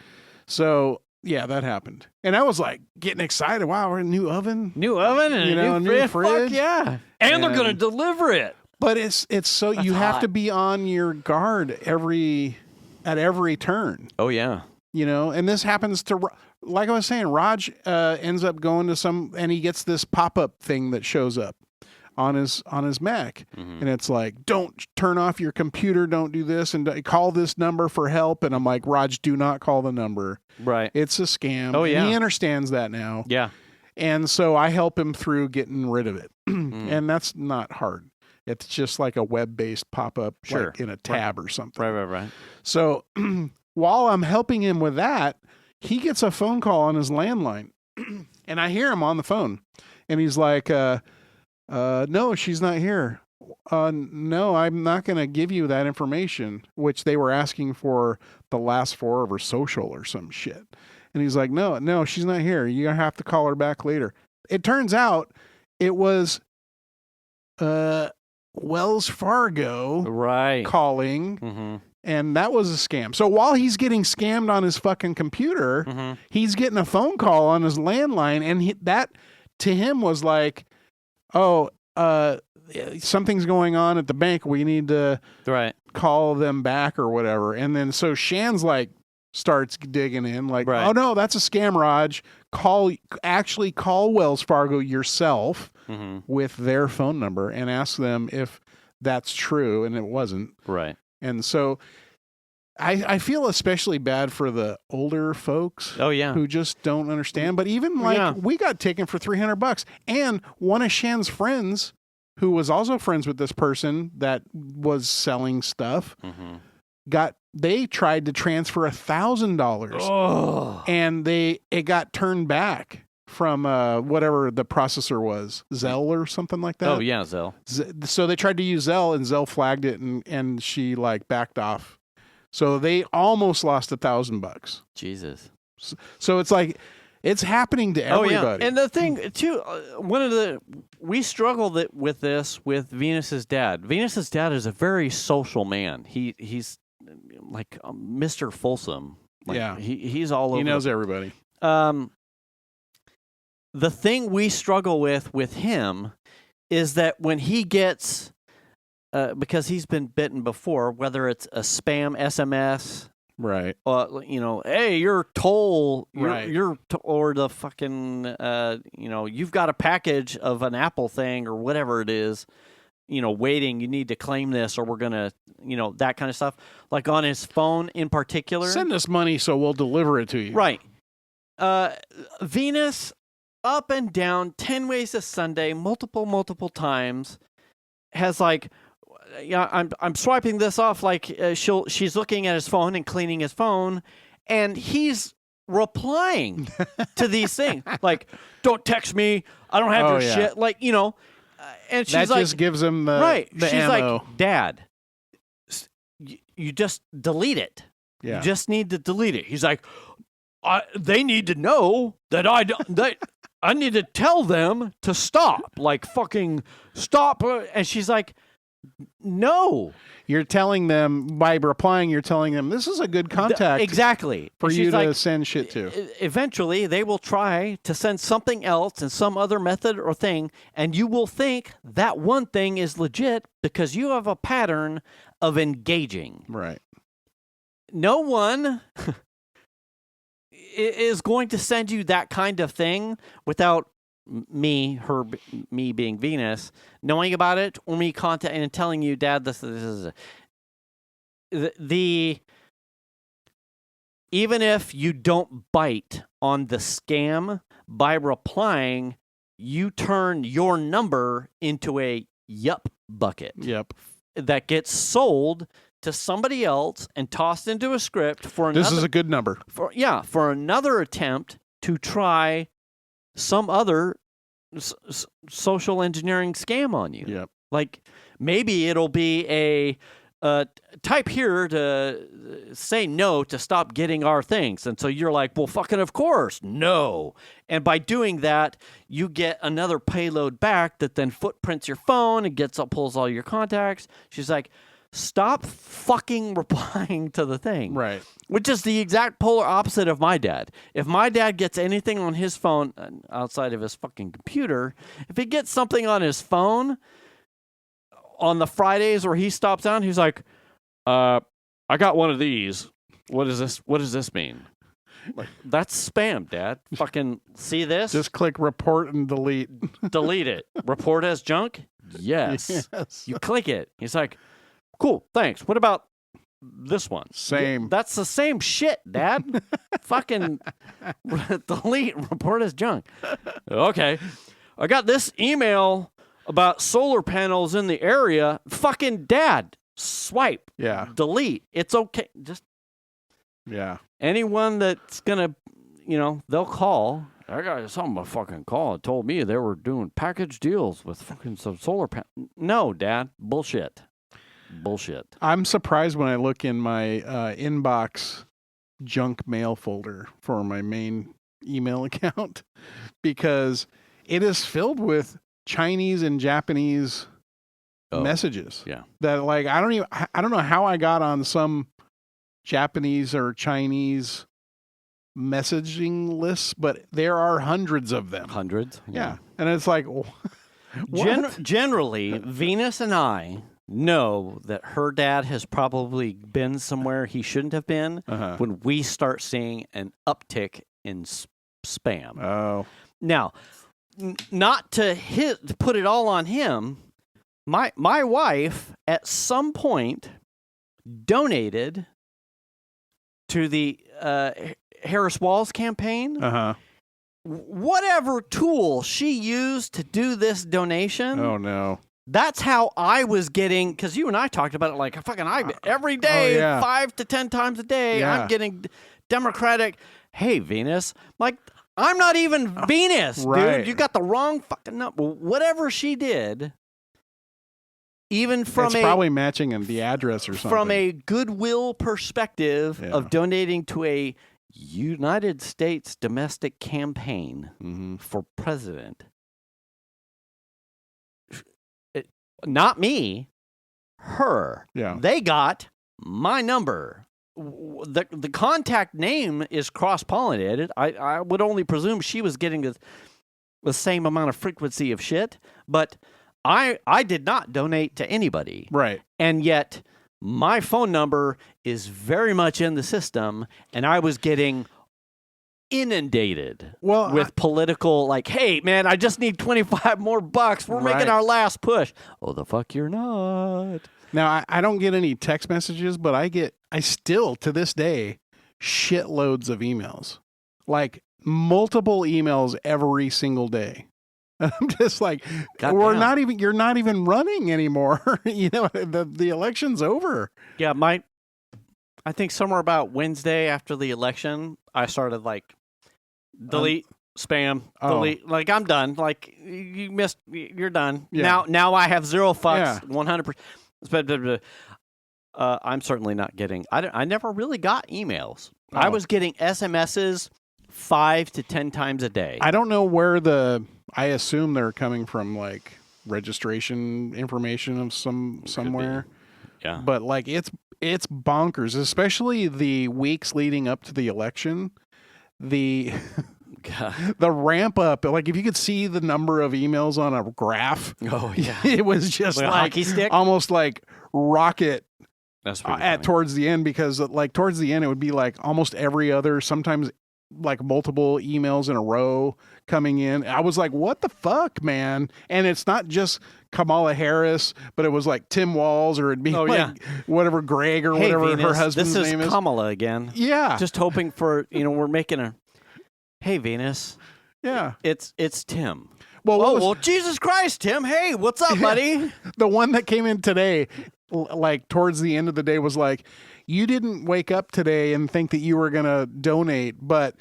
So, yeah, that happened. And I was like getting excited. Wow, we're in a new oven. New oven and a new fridge. Fuck yeah. And they're going to deliver it. But it's so you have to be on your guard at every turn. Oh, yeah. And this happens to, like I was saying, Raj ends up going to and he gets this pop-up thing that shows up on his Mac. Mm-hmm. And it's like, don't turn off your computer, don't do this, and call this number for help. And I'm like, Raj, do not call the number. Right. It's a scam. Oh, yeah. And he understands that now. Yeah. And so I help him through getting rid of it. And that's not hard. It's just like a web-based pop-up like in a tab or something. Right. So while I'm helping him with that, he gets a phone call on his landline. And I hear him on the phone. And he's like, no, she's not here. No, I'm not going to give you that information, which they were asking for the last 4 of her social or some shit. And he's like, no, she's not here. You're going to have to call her back later. It turns out it was Wells Fargo calling. Mm-hmm. And that was a scam. So while he's getting scammed on his fucking computer, he's getting a phone call on his landline. And that to him was like, oh, something's going on at the bank. We need to call them back or whatever. And then so Shan's like starts digging in like, oh no, that's a scam, Raj. Actually call Wells Fargo yourself with their phone number and ask them if that's true. And it wasn't. Right. And so I feel especially bad for the older folks who just don't understand. But even we got taken for $300. And one of Shan's friends, who was also friends with this person that was selling stuff, they tried to transfer $1,000. And it got turned back from whatever the processor was, Zelle or something like that. Oh, yeah, Zelle. So they tried to use Zelle, and Zelle flagged it, and she backed off. So they almost lost $1,000. Jesus. So it's like it's happening to everybody. Oh, yeah. And the thing too, we struggled with this with Venus's dad. Venus's dad is a very social man. He's like Mr. Folsom. He's all over. He knows everybody. The thing we struggle with him is that when he gets, because he's been bitten before, whether it's a spam SMS, hey, your toll, or the fucking, you've got a package of an Apple thing or whatever it is, waiting, you need to claim this, or we're going to, that kind of stuff. Like on his phone in particular. Send us money so we'll deliver it to you. Right. Venus, up and down, 10 ways to Sunday, multiple times, has like, I'm swiping this off like she's looking at his phone and cleaning his phone, and he's replying to these things like, "Don't text me, I don't have your shit," like and she's that like, just gives him the right. The she's ammo. like, "Dad, you just delete it. Yeah. You just need to delete it." He's like, "They need to know that I need to tell them to stop, like fucking stop." And she's like, "No." You're telling them, by replying, you're telling them this is a good contact exactly for and you she's to like, send shit to. Eventually, they will try to send something else in some other method or thing, and you will think that one thing is legit because you have a pattern of engaging. Right. No one is going to send you that kind of thing without me being Venus, knowing about it, or me contacting and telling you, "Dad, this is the even if you don't bite on the scam by replying, you turn your number into a yup bucket. Yep. That gets sold to somebody else and tossed into a script for another. This is a good number. For another attempt to try some other social engineering scam on you. Yep. Like maybe it'll be a type here to say no to stop getting our things. And so you're like, well, fucking of course, no. And by doing that, you get another payload back that then footprints your phone and pulls all your contacts. She's like, stop fucking replying to the thing. Right. Which is the exact polar opposite of my dad. If my dad gets anything on his phone outside of his fucking computer, if he gets something on his phone on the Fridays where he stops down, he's like, I got one of these. What is this? What does this mean? Like, that's spam, Dad. Fucking see this? Just click report and delete. Delete it. Report as junk? Yes. You click it. He's like, cool, thanks. What about this one? Same. That's the same shit, Dad. Fucking delete, report as junk. Okay. I got this email about solar panels in the area. Fucking Dad, swipe. Yeah. Delete. It's okay. Just anyone that's gonna, they'll call. I got something to fucking call. It told me they were doing package deals with fucking some solar panels. No, Dad, bullshit. I'm surprised when I look in my inbox junk mail folder for my main email account because it is filled with Chinese and Japanese messages. Yeah. That like I don't know how I got on some Japanese or Chinese messaging lists, but there are hundreds of them. Hundreds? Yeah. And it's like generally, Venus and I know that her dad has probably been somewhere he shouldn't have been when we start seeing an uptick in spam. Oh. Now, not to put it all on him, my wife at some point donated to the Harris Walls campaign. Whatever tool she used to do this donation. Oh no. That's how I was getting, because you and I talked about it like fucking every day, 5 to 10 times a day. Yeah. I'm getting Democratic. Hey, Venus. Like, I'm not even Venus, right. dude. You got the wrong fucking number. Whatever she did, even from it's probably matching in the address or something. From a goodwill perspective of donating to a United States domestic campaign for president. Not me, her. Yeah. They got my number. The contact name is cross-pollinated. I would only presume she was getting the same amount of frequency of shit, but I did not donate to anybody. Right. And yet my phone number is very much in the system, and I was getting inundated Well, with political, like, hey, man, I just need 25 more bucks. We're making Right. our last push. Oh, the fuck you're not. now I don't get any text messages, but I still to this day shitloads of emails, like multiple emails every single day. I'm just like, Goddamn. you're not even running anymore. You know, the election's over. Yeah, I think somewhere about Wednesday after the election, I started like delete, spam, delete. Like, I'm done. Like, you missed, you're done. Yeah. Now I have zero fucks, Yeah. 100%. I'm certainly not getting, I never really got emails. Oh. I was getting SMSs 5 to 10 times a day. I don't know where I assume they're coming from, like registration information of somewhere. Yeah. But like it's bonkers, especially the weeks leading up to the election. The ramp up, like if you could see the number of emails on a graph, Oh, yeah. it was just Like a like hockey stick? almost like rocket That's pretty at funny. towards the end, because like towards the end it would be like almost every other, sometimes like multiple emails in a row coming in. I was like, what the fuck, man? And it's not just Kamala Harris, but it was like Tim Walz, or it'd be whatever Greg or Hey, whatever Venus, her husband's this name is is. Kamala again. Yeah. Just hoping for, we're making a, hey, Venus, Yeah. it's Tim. Well, what was- well, Jesus Christ, Tim. Hey, what's up, buddy? the one that came in today, like towards the end of the day, was like, you didn't wake up today and think that you were going to donate by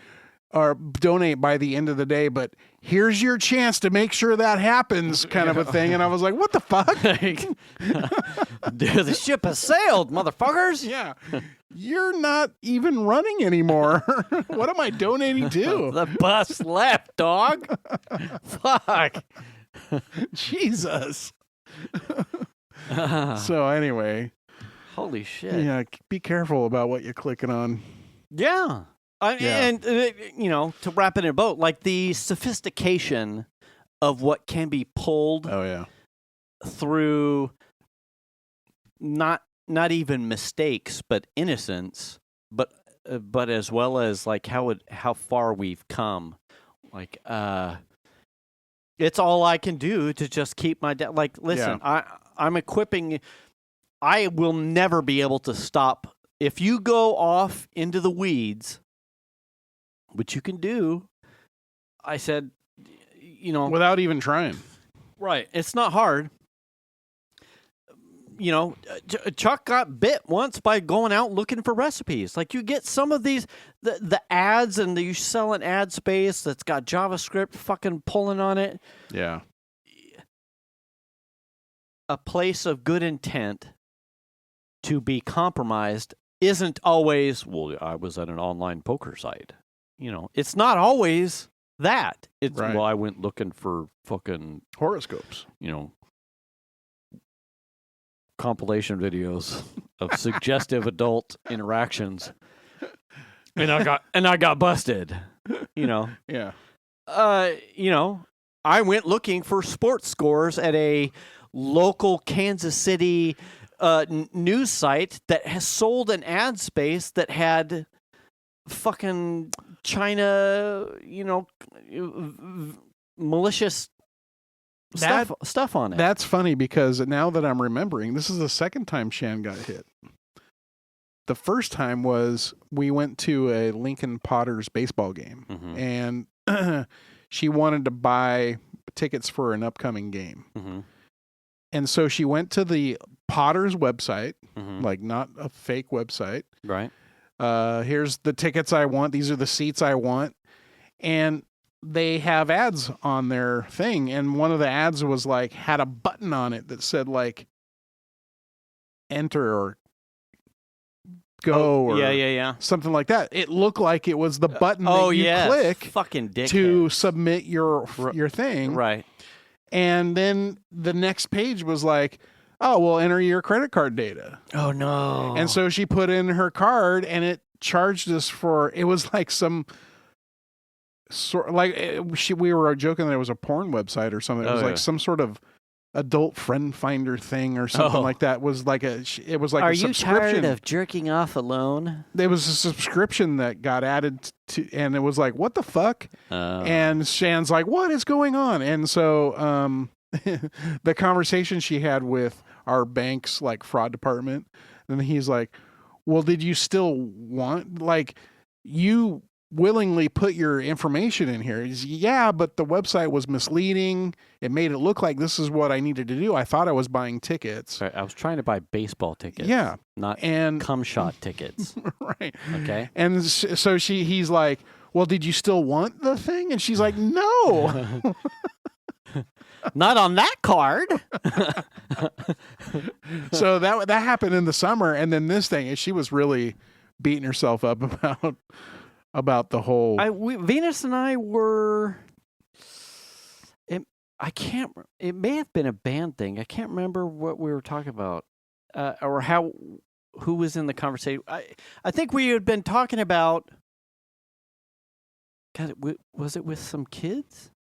the end of the day, but here's your chance to make sure that happens, kind of a thing. And I was like, what the fuck? Dude, the ship has sailed, motherfuckers. Yeah. You're not even running anymore. What am I donating to? The bus left, dog. Fuck. Jesus. So anyway, Holy shit. yeah, be careful about what you're clicking on. Yeah. And, to wrap it in a boat, like the sophistication of what can be pulled Oh yeah. through not even mistakes, but innocence, but as well as like how far we've come. Like, it's all I can do to just keep my like. Listen, I'm equipping. I will never be able to stop if you go off into the weeds, which you can do. I said, Without even trying. right. It's not hard. Chuck got bit once by going out looking for recipes. Like, you get some of these, the ads, and you sell an ad space that's got JavaScript fucking pulling on it. Yeah. A place of good intent to be compromised isn't always, well, I was at an online poker site. It's not always that. It's, Right. well, I went looking for fucking, Horoscopes. compilation videos of suggestive adult interactions, and I got busted. Yeah. I went looking for sports scores at a local Kansas City news site that has sold an ad space that had fucking China, malicious stuff on it. That's funny, because now that I'm remembering, this is the second time Shan got hit. The first time was we went to a Lincoln Potters baseball game, Mhm. and she wanted to buy tickets for an upcoming game. Mm-hmm. And so she went to the Potters website, Mm-hmm. like not a fake website. Right. Here's the tickets I want. These are the seats I want. And they have ads on their thing. And one of the ads was like, had a button on it that said like enter or go or yeah. something like that. It looked like it was the button that you yeah. click Fucking dickhead. to submit your thing. Right. And then the next page was like, oh, well, enter your credit card data. Oh no. And so she put in her card, and it charged us for, it was like some sort, like we were joking that it was a porn website or something. It was like some sort of adult friend finder thing or something like that. It was like a Are a you subscription. tired of jerking off alone? There was a subscription that got added to, and it was like, what the fuck? And Shan's like, what is going on? And so the conversation she had with our bank's like fraud department, and he's like, well, did you still want, like, you willingly put your information in here? He's, yeah, but the website was misleading. It made it look like this is what I needed to do. I thought I was buying tickets. Right, I was trying to buy baseball tickets. Yeah. Not cum shot tickets. Right. Okay. And so he's like, well, did you still want the thing? And she's like, no. Not on that card. So that happened in the summer, and then this thing, she was really beating herself up about the whole. Venus and I were. It may have been a band thing. I can't remember what we were talking about, or who was in the conversation. I think we had been talking about. God, was it with some kids?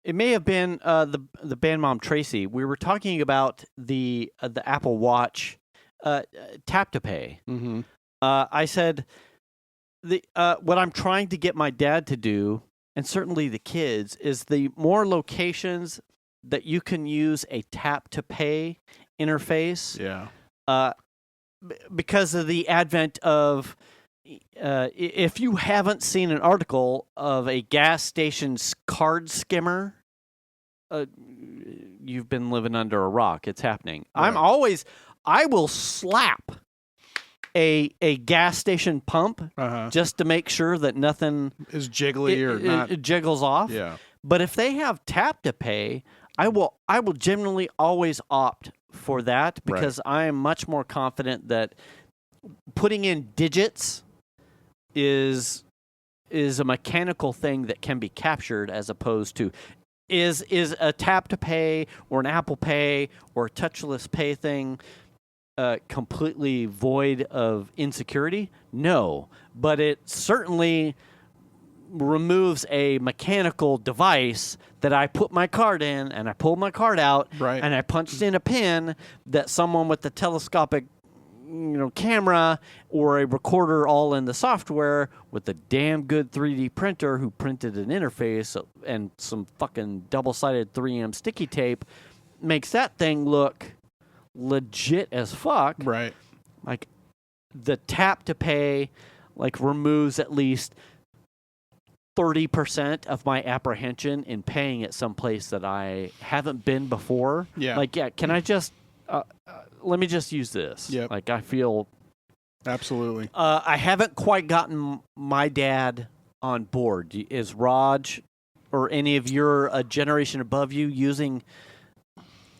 It may have been the band mom Tracy. We were talking about the Apple Watch tap to pay. Mm-hmm. I said what I'm trying to get my dad to do, and certainly the kids, is the more locations that you can use a tap to pay interface. Yeah. Because of the advent of. If you haven't seen an article of a gas station's card skimmer, you've been living under a rock. It's happening. Right. I will slap a gas station pump just to make sure that nothing is jiggly or not. It jiggles off. Yeah. But if they have tap to pay, I will generally always opt for that because I am much more confident that putting in digits is a mechanical thing that can be captured, as opposed to is a tap to pay or an Apple Pay or a touchless pay thing completely void of insecurity? No, but it certainly removes a mechanical device that I put my card in and I pulled my card out and I punched in a pin that someone with the telescopic camera or a recorder all in the software with a damn good 3D printer who printed an interface and some fucking double-sided 3M sticky tape makes that thing look legit as fuck. Right. Like the tap to pay removes at least 30% of my apprehension in paying at some place that I haven't been before. Yeah. Can I just let me just use this. Yep. I feel absolutely. I haven't quite gotten my dad on board. Is Raj or any of your generation above you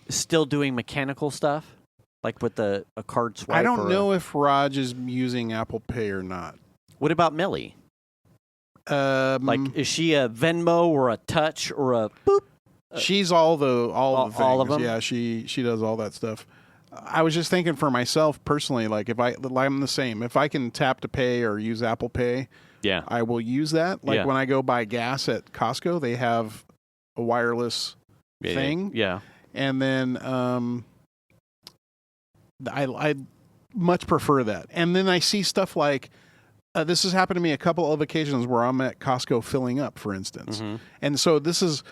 still doing mechanical stuff, like with a card swipe? I don't know if Raj is using Apple Pay or not. What about Millie? Is she a Venmo or a touch or a boop? She's all the things. All of them? Yeah, she does all that stuff. I was just thinking for myself personally, I'm the same. If I can tap to pay or use Apple Pay, yeah, I will use that. When I go buy gas at Costco, they have a wireless thing. Yeah. And then I much prefer that. And then I see stuff like this has happened to me a couple of occasions where I'm at Costco filling up, for instance. Mm-hmm. And so this is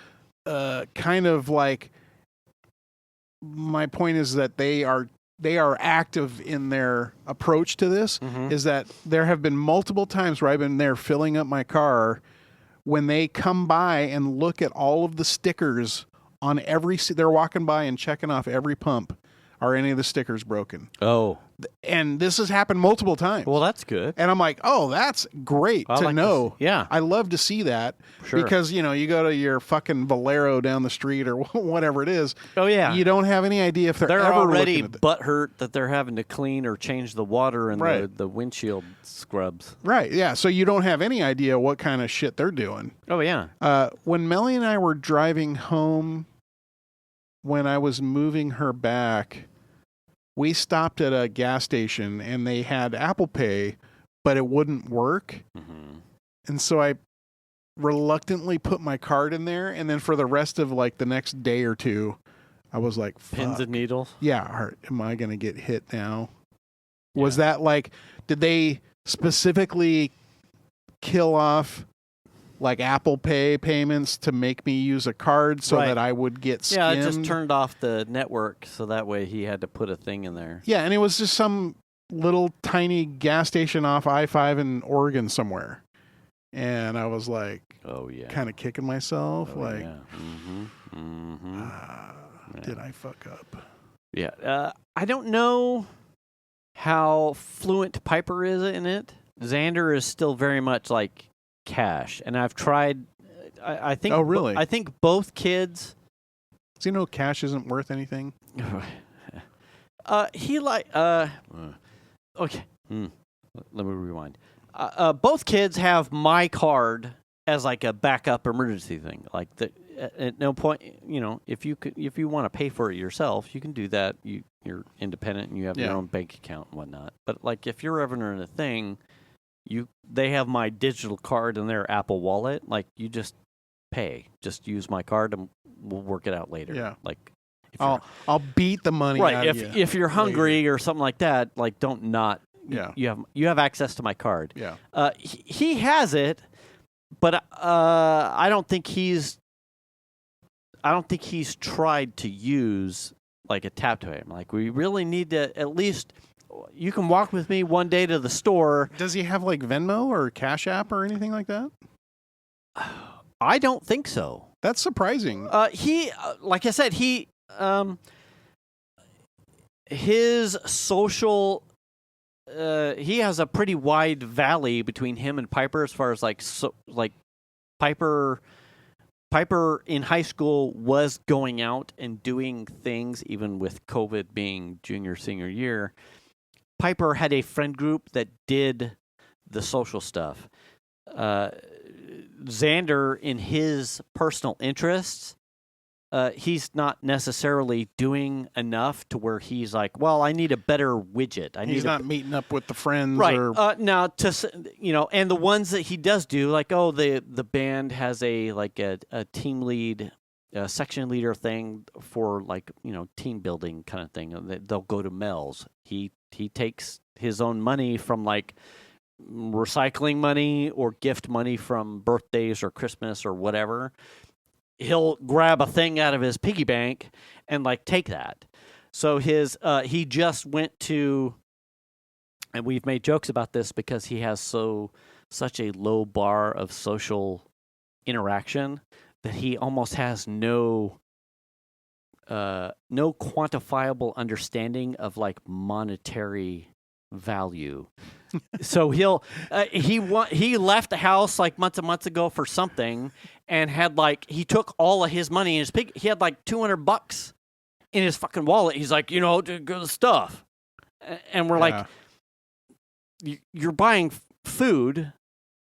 kind of like, my point is that they are active in their approach to this. Mm-hmm. Is that there have been multiple times where I've been there filling up my car when they come by and look at all of the stickers on they're walking by and checking off every pump. Are any of the stickers broken? Oh. And this has happened multiple times. Well, that's good. And I'm like, oh, that's great to know. Yeah. I love to see that. Sure. Because, you go to your fucking Valero down the street or whatever it is. Oh, yeah. You don't have any idea if they're ever already looking at butthurt that they're having to clean or change the water and the windshield scrubs. Right, yeah. So you don't have any idea what kind of shit they're doing. Oh, yeah. When Melly and I were driving home, when I was moving her back, we stopped at a gas station and they had Apple Pay, but it wouldn't work. Mm-hmm. And so I reluctantly put my card in there, and then for the rest of like the next day or two, I was like, Pins and needles. Yeah, am I going to get hit now? Was that like, did they specifically kill off like Apple Pay payments to make me use a card so that I would get skimmed? Yeah, it just turned off the network so that way he had to put a thing in there. Yeah, and it was just some little tiny gas station off I-5 in Oregon somewhere. And I was like, kind of kicking myself. Did I fuck up? Yeah. I don't know how fluent Piper is in it. Xander is still very much like cash. And I've tried, I think. Oh, really? I think both kids. Do you know cash isn't worth anything? Okay. Let me rewind. Both kids have my card as like a backup emergency thing. Like at no point, if you want to pay for it yourself, you can do that. You're independent and you have your own bank account and whatnot. But like if you're ever in a thing, they have my digital card in their Apple Wallet. Like you just pay, just use my card and we'll work it out later. Yeah. Like I'll beat the money out of you. If you're hungry or something like that, like don't not. Yeah. You have access to my card. Yeah. He has it, but I don't think he's tried to use like a tap to pay. Like we really need to at least. You can walk with me one day to the store. Does he have like Venmo or Cash App or anything like that? I don't think so. That's surprising. He, like I said, his social. He has a pretty wide valley between him and Piper as far as like Piper in high school was going out and doing things even with COVID being junior senior year. Piper had a friend group that did the social stuff. Xander, in his personal interests, he's not necessarily doing enough to where he's like, well, I need a better widget. He's not meeting up with the friends. Right. Or... Now, and the ones that he does do, like, the band has a team lead, section leader thing for like, team building kind of thing. They'll go to Mel's. He takes his own money from like recycling money or gift money from birthdays or Christmas or whatever. He'll grab a thing out of his piggy bank and like take that. So he just went to, and we've made jokes about this because he has such a low bar of social interaction that he almost has no quantifiable understanding of like monetary value. So he left the house like months and months ago for something and had like, he took all of his money in his he had like $200 in his fucking wallet. He's like, good stuff. And we're like, you're buying food.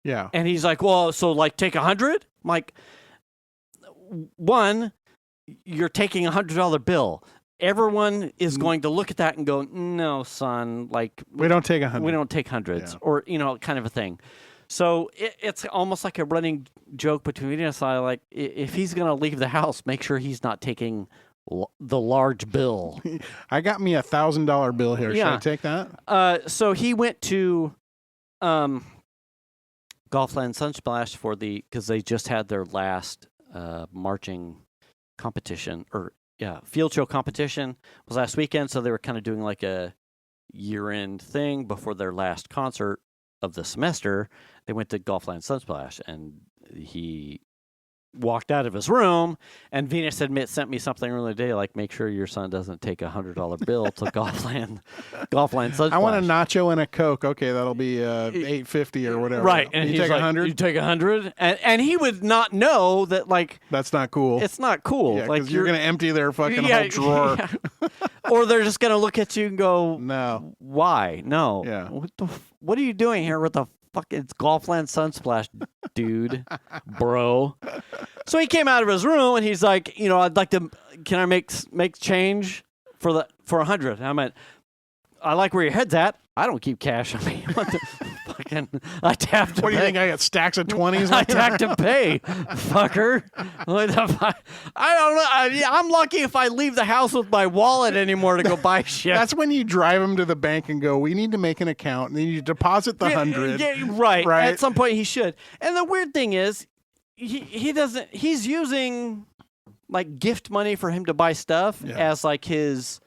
Yeah. And he's like, well, so like take 100? I'm like, one, you're taking $100 bill. Everyone is going to look at that and go, no, son, like we don't take 100. We don't take hundreds, or kind of a thing. So it's almost like a running joke between us. I like if he's going to leave the house, make sure he's not taking the large bill. I got me $1,000 bill here. Yeah. Should I take that? So he went to Golfland Sunsplash because they just had their last marching competition field show competition was last weekend, so they were kind of doing like a year-end thing before their last concert of the semester. They went to Golfland Sunsplash, and he walked out of his room, and Venus sent me something earlier today, like, make sure your son doesn't take $100 bill to Golfland Sunsplash. I want a nacho and a Coke. Okay, that'll be $8.50 or whatever. Right. And you he's take like, 100? You take 100? And he would not know that, like... That's not cool. It's not cool. Yeah, like you're going to empty their fucking whole drawer. Yeah. Or they're just going to look at you and go, no. Why? No. Yeah. What are you doing here with the fucking Golfland Sunsplash, dude, bro? So he came out of his room and he's like, I'd like to, can I make change for 100? I meant, I like where your head's at. I don't keep cash on me. What the fuck? I tapped to What do you pay. think? I got stacks of 20s? I tapped to pay, fucker. What the fuck? I don't know. I'm lucky if I leave the house with my wallet anymore to go buy shit. That's when you drive them to the bank and go, we need to make an account. And then you deposit the 100. Yeah, right. At some point he should. And the weird thing is, he doesn't. He's using like gift money for him to buy stuff as like his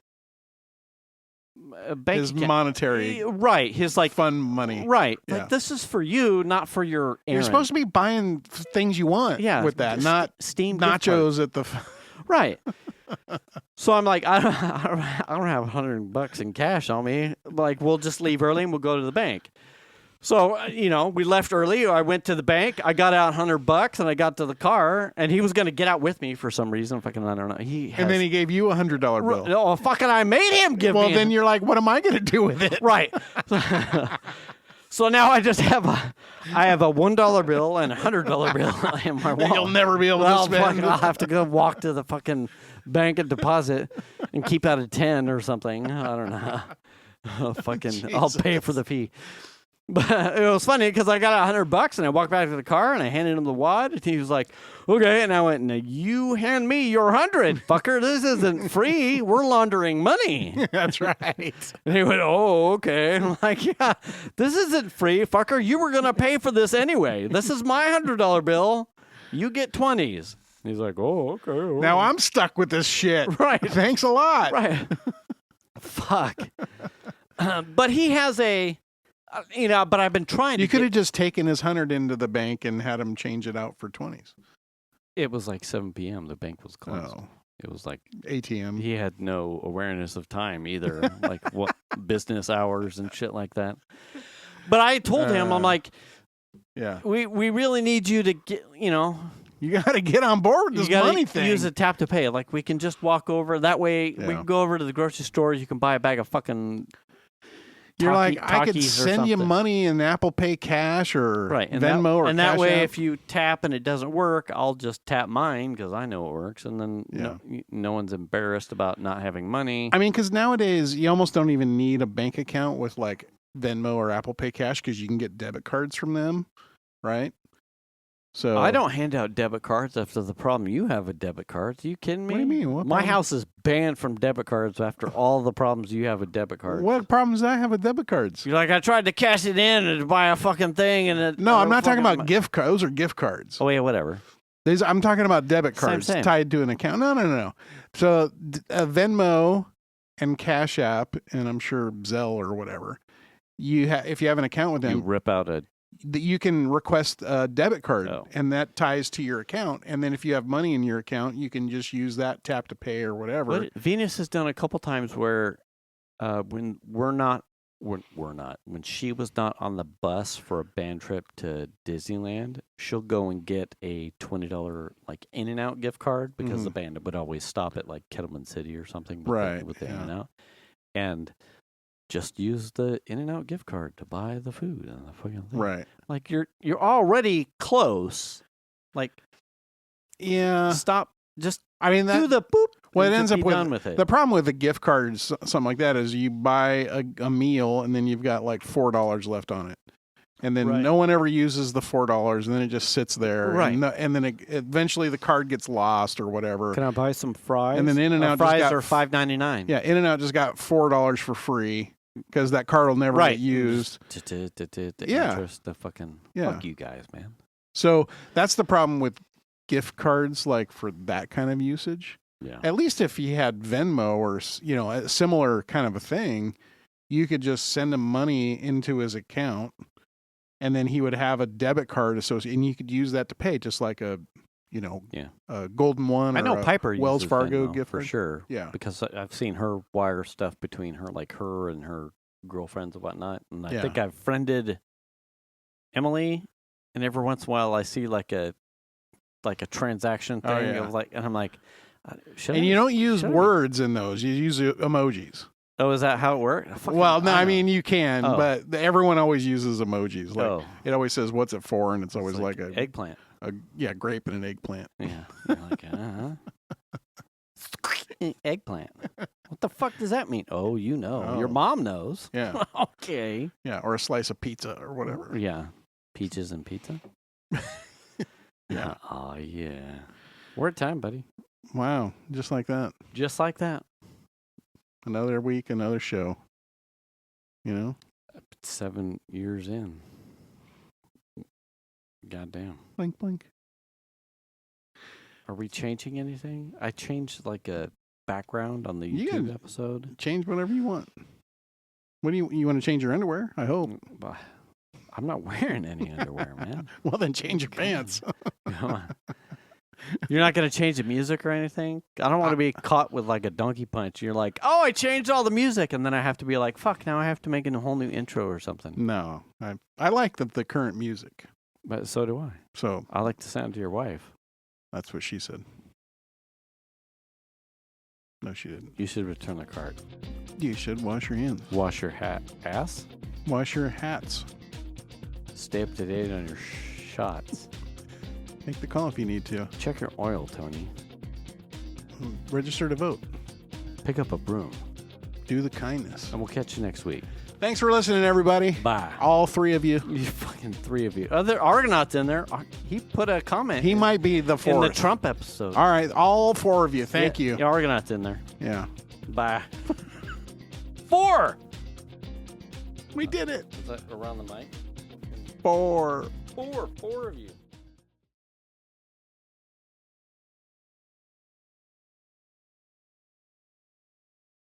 bank his account. monetary, right? His like fun money, right? Yeah. Like this is for you, not for your. Errand. You're supposed to be buying things you want. With that, not Steam nachos at the. Right. So I'm like, I don't have $100 in cash on me. Like, we'll just leave early and we'll go to the bank. So, we left early. I went to the bank. I got out $100 and I got to the car. And he was going to get out with me for some reason. Fucking, I don't know. And then he gave you $100 bill. Oh, fucking! I made him give me. Well, then you're like, what am I going to do with it? Right. So now I just have a $1 bill and a $100 bill in my wallet. You'll never be able to spend. I'll have to go walk to the fucking bank and deposit and keep out a 10 or something. I don't know. I'll pay for the fee. But it was funny because I got $100 and I walked back to the car and I handed him the wad and he was like, okay. And I went, now you hand me your 100, fucker. This isn't free. We're laundering money. That's right. And he went, oh, okay. And I'm like, yeah, this isn't free, fucker. You were going to pay for this anyway. This is my $100 bill. You get 20s. He's like, oh, okay. Now I'm stuck with this shit. Right. Thanks a lot. Right. Fuck. But he has but I've been trying to. You could have just taken his 100 into the bank and had him change it out for 20s. It was like 7 p.m. The bank was closed. Oh. It was like ATM. He had no awareness of time either, like what business hours and shit like that. But I told him, I'm like, yeah, we really need you to get, you got to get on board with this money thing. Use a tap to pay. Like we can just walk over. That way we can go over to the grocery store. You can buy a bag of fucking. You're like, I could send you money in Apple Pay Cash or Venmo or Cash that way, App. if you tap and it doesn't work, I'll just tap mine because I know it works, and then no one's embarrassed about not having money. I mean, because nowadays you almost don't even need a bank account with like Venmo or Apple Pay Cash because you can get debit cards from them, right? So I don't hand out debit cards after the problem you have with debit cards. Are you kidding me? What do you mean? What My problem? house is banned from debit cards after all the problems you have with debit cards. What problems do I have with debit cards? You're like, I tried to cash it in and to buy a fucking thing. No, I'm not talking about gift cards. Those are gift cards. Oh, yeah, whatever. I'm talking about debit cards Same. tied to an account. No. So Venmo and Cash App, and I'm sure Zelle or whatever, if you have an account with them, You rip out you can request a debit card, and that ties to your account. And then if you have money in your account, you can just use that tap to pay or whatever. Venus has done a couple times where when she was not on the bus for a band trip to Disneyland, she'll go and get a $20 like In-N-Out gift card because the band would always stop at like Kettleman City or something, with the In-N-Out, and just use the In-N-Out gift card to buy the food and the fucking thing. Right. Like you're already close. Like, stop. Just do the boop. Well, it ends up done with it. The problem with a gift card, something like that, is you buy a meal and then you've got like $4 left on it. And then no one ever uses the $4, and then it just sits there. Right. And then eventually the card gets lost or whatever. Can I buy some fries? And then In-N-Out fries just got are $5.99. Yeah, In-N-Out just got $4 for free because that card will never get used. The interest, the fucking fuck you guys, man. So that's the problem with gift cards, like for that kind of usage. Yeah. At least if you had Venmo or a similar kind of a thing, you could just send him money into his account. And then he would have a debit card associated, and you could use that to pay, just like a Golden One. I know Piper Wells uses Fargo Venmo gift for card. sure. Yeah, because I've seen her wire stuff between her and her girlfriends and whatnot, and I think I've friended Emily, and every once in a while I see like a transaction thing of like, and I'm like, you don't use words in those; you use emojis. Oh, is that how it works? Well, no, I mean you can, but everyone always uses emojis. Like it always says, "What's it for?" and it's always like a eggplant. Grape and an eggplant. Yeah, like eggplant. What the fuck does that mean? Oh, your mom knows. Yeah. Okay. Yeah, or a slice of pizza or whatever. Yeah. Peaches and pizza? Yeah. Oh, yeah. We're at time, buddy. Wow, just like that. Just like that. Another week, another show. You know? 7 years in. Goddamn. Blink, blink. Are we changing anything? I changed like a background on the You YouTube can- episode. Change whatever you want. What do you want to change your underwear? I hope. But I'm not wearing any underwear, man. Well, then change your pants. You're not going to change the music or anything? I don't want to be caught with like a donkey punch. You're like, oh, I changed all the music. And then I have to be like, fuck, now I have to make a whole new intro or something. No, I like the current music. But so do I. So I like the sound of your wife. that's what she said. No, she didn't. You should return the cart. You should wash your hands. Wash your ass. Wash your hats. Stay up to date on your shots. Make the call if you need to. Check your oil, Tony. Register to vote. Pick up a broom. Do the kindness. And we'll catch you next week. Thanks for listening, everybody. Bye. All three of you. You fucking three of you. Other Argonauts in there. He put a comment. He might be the in fourth. the Trump episode. All right, all four of you. Thank you. Yeah, Argonauts in there. Yeah. Bye. 4. We did it. Is that around the mic? Four. 4 of you.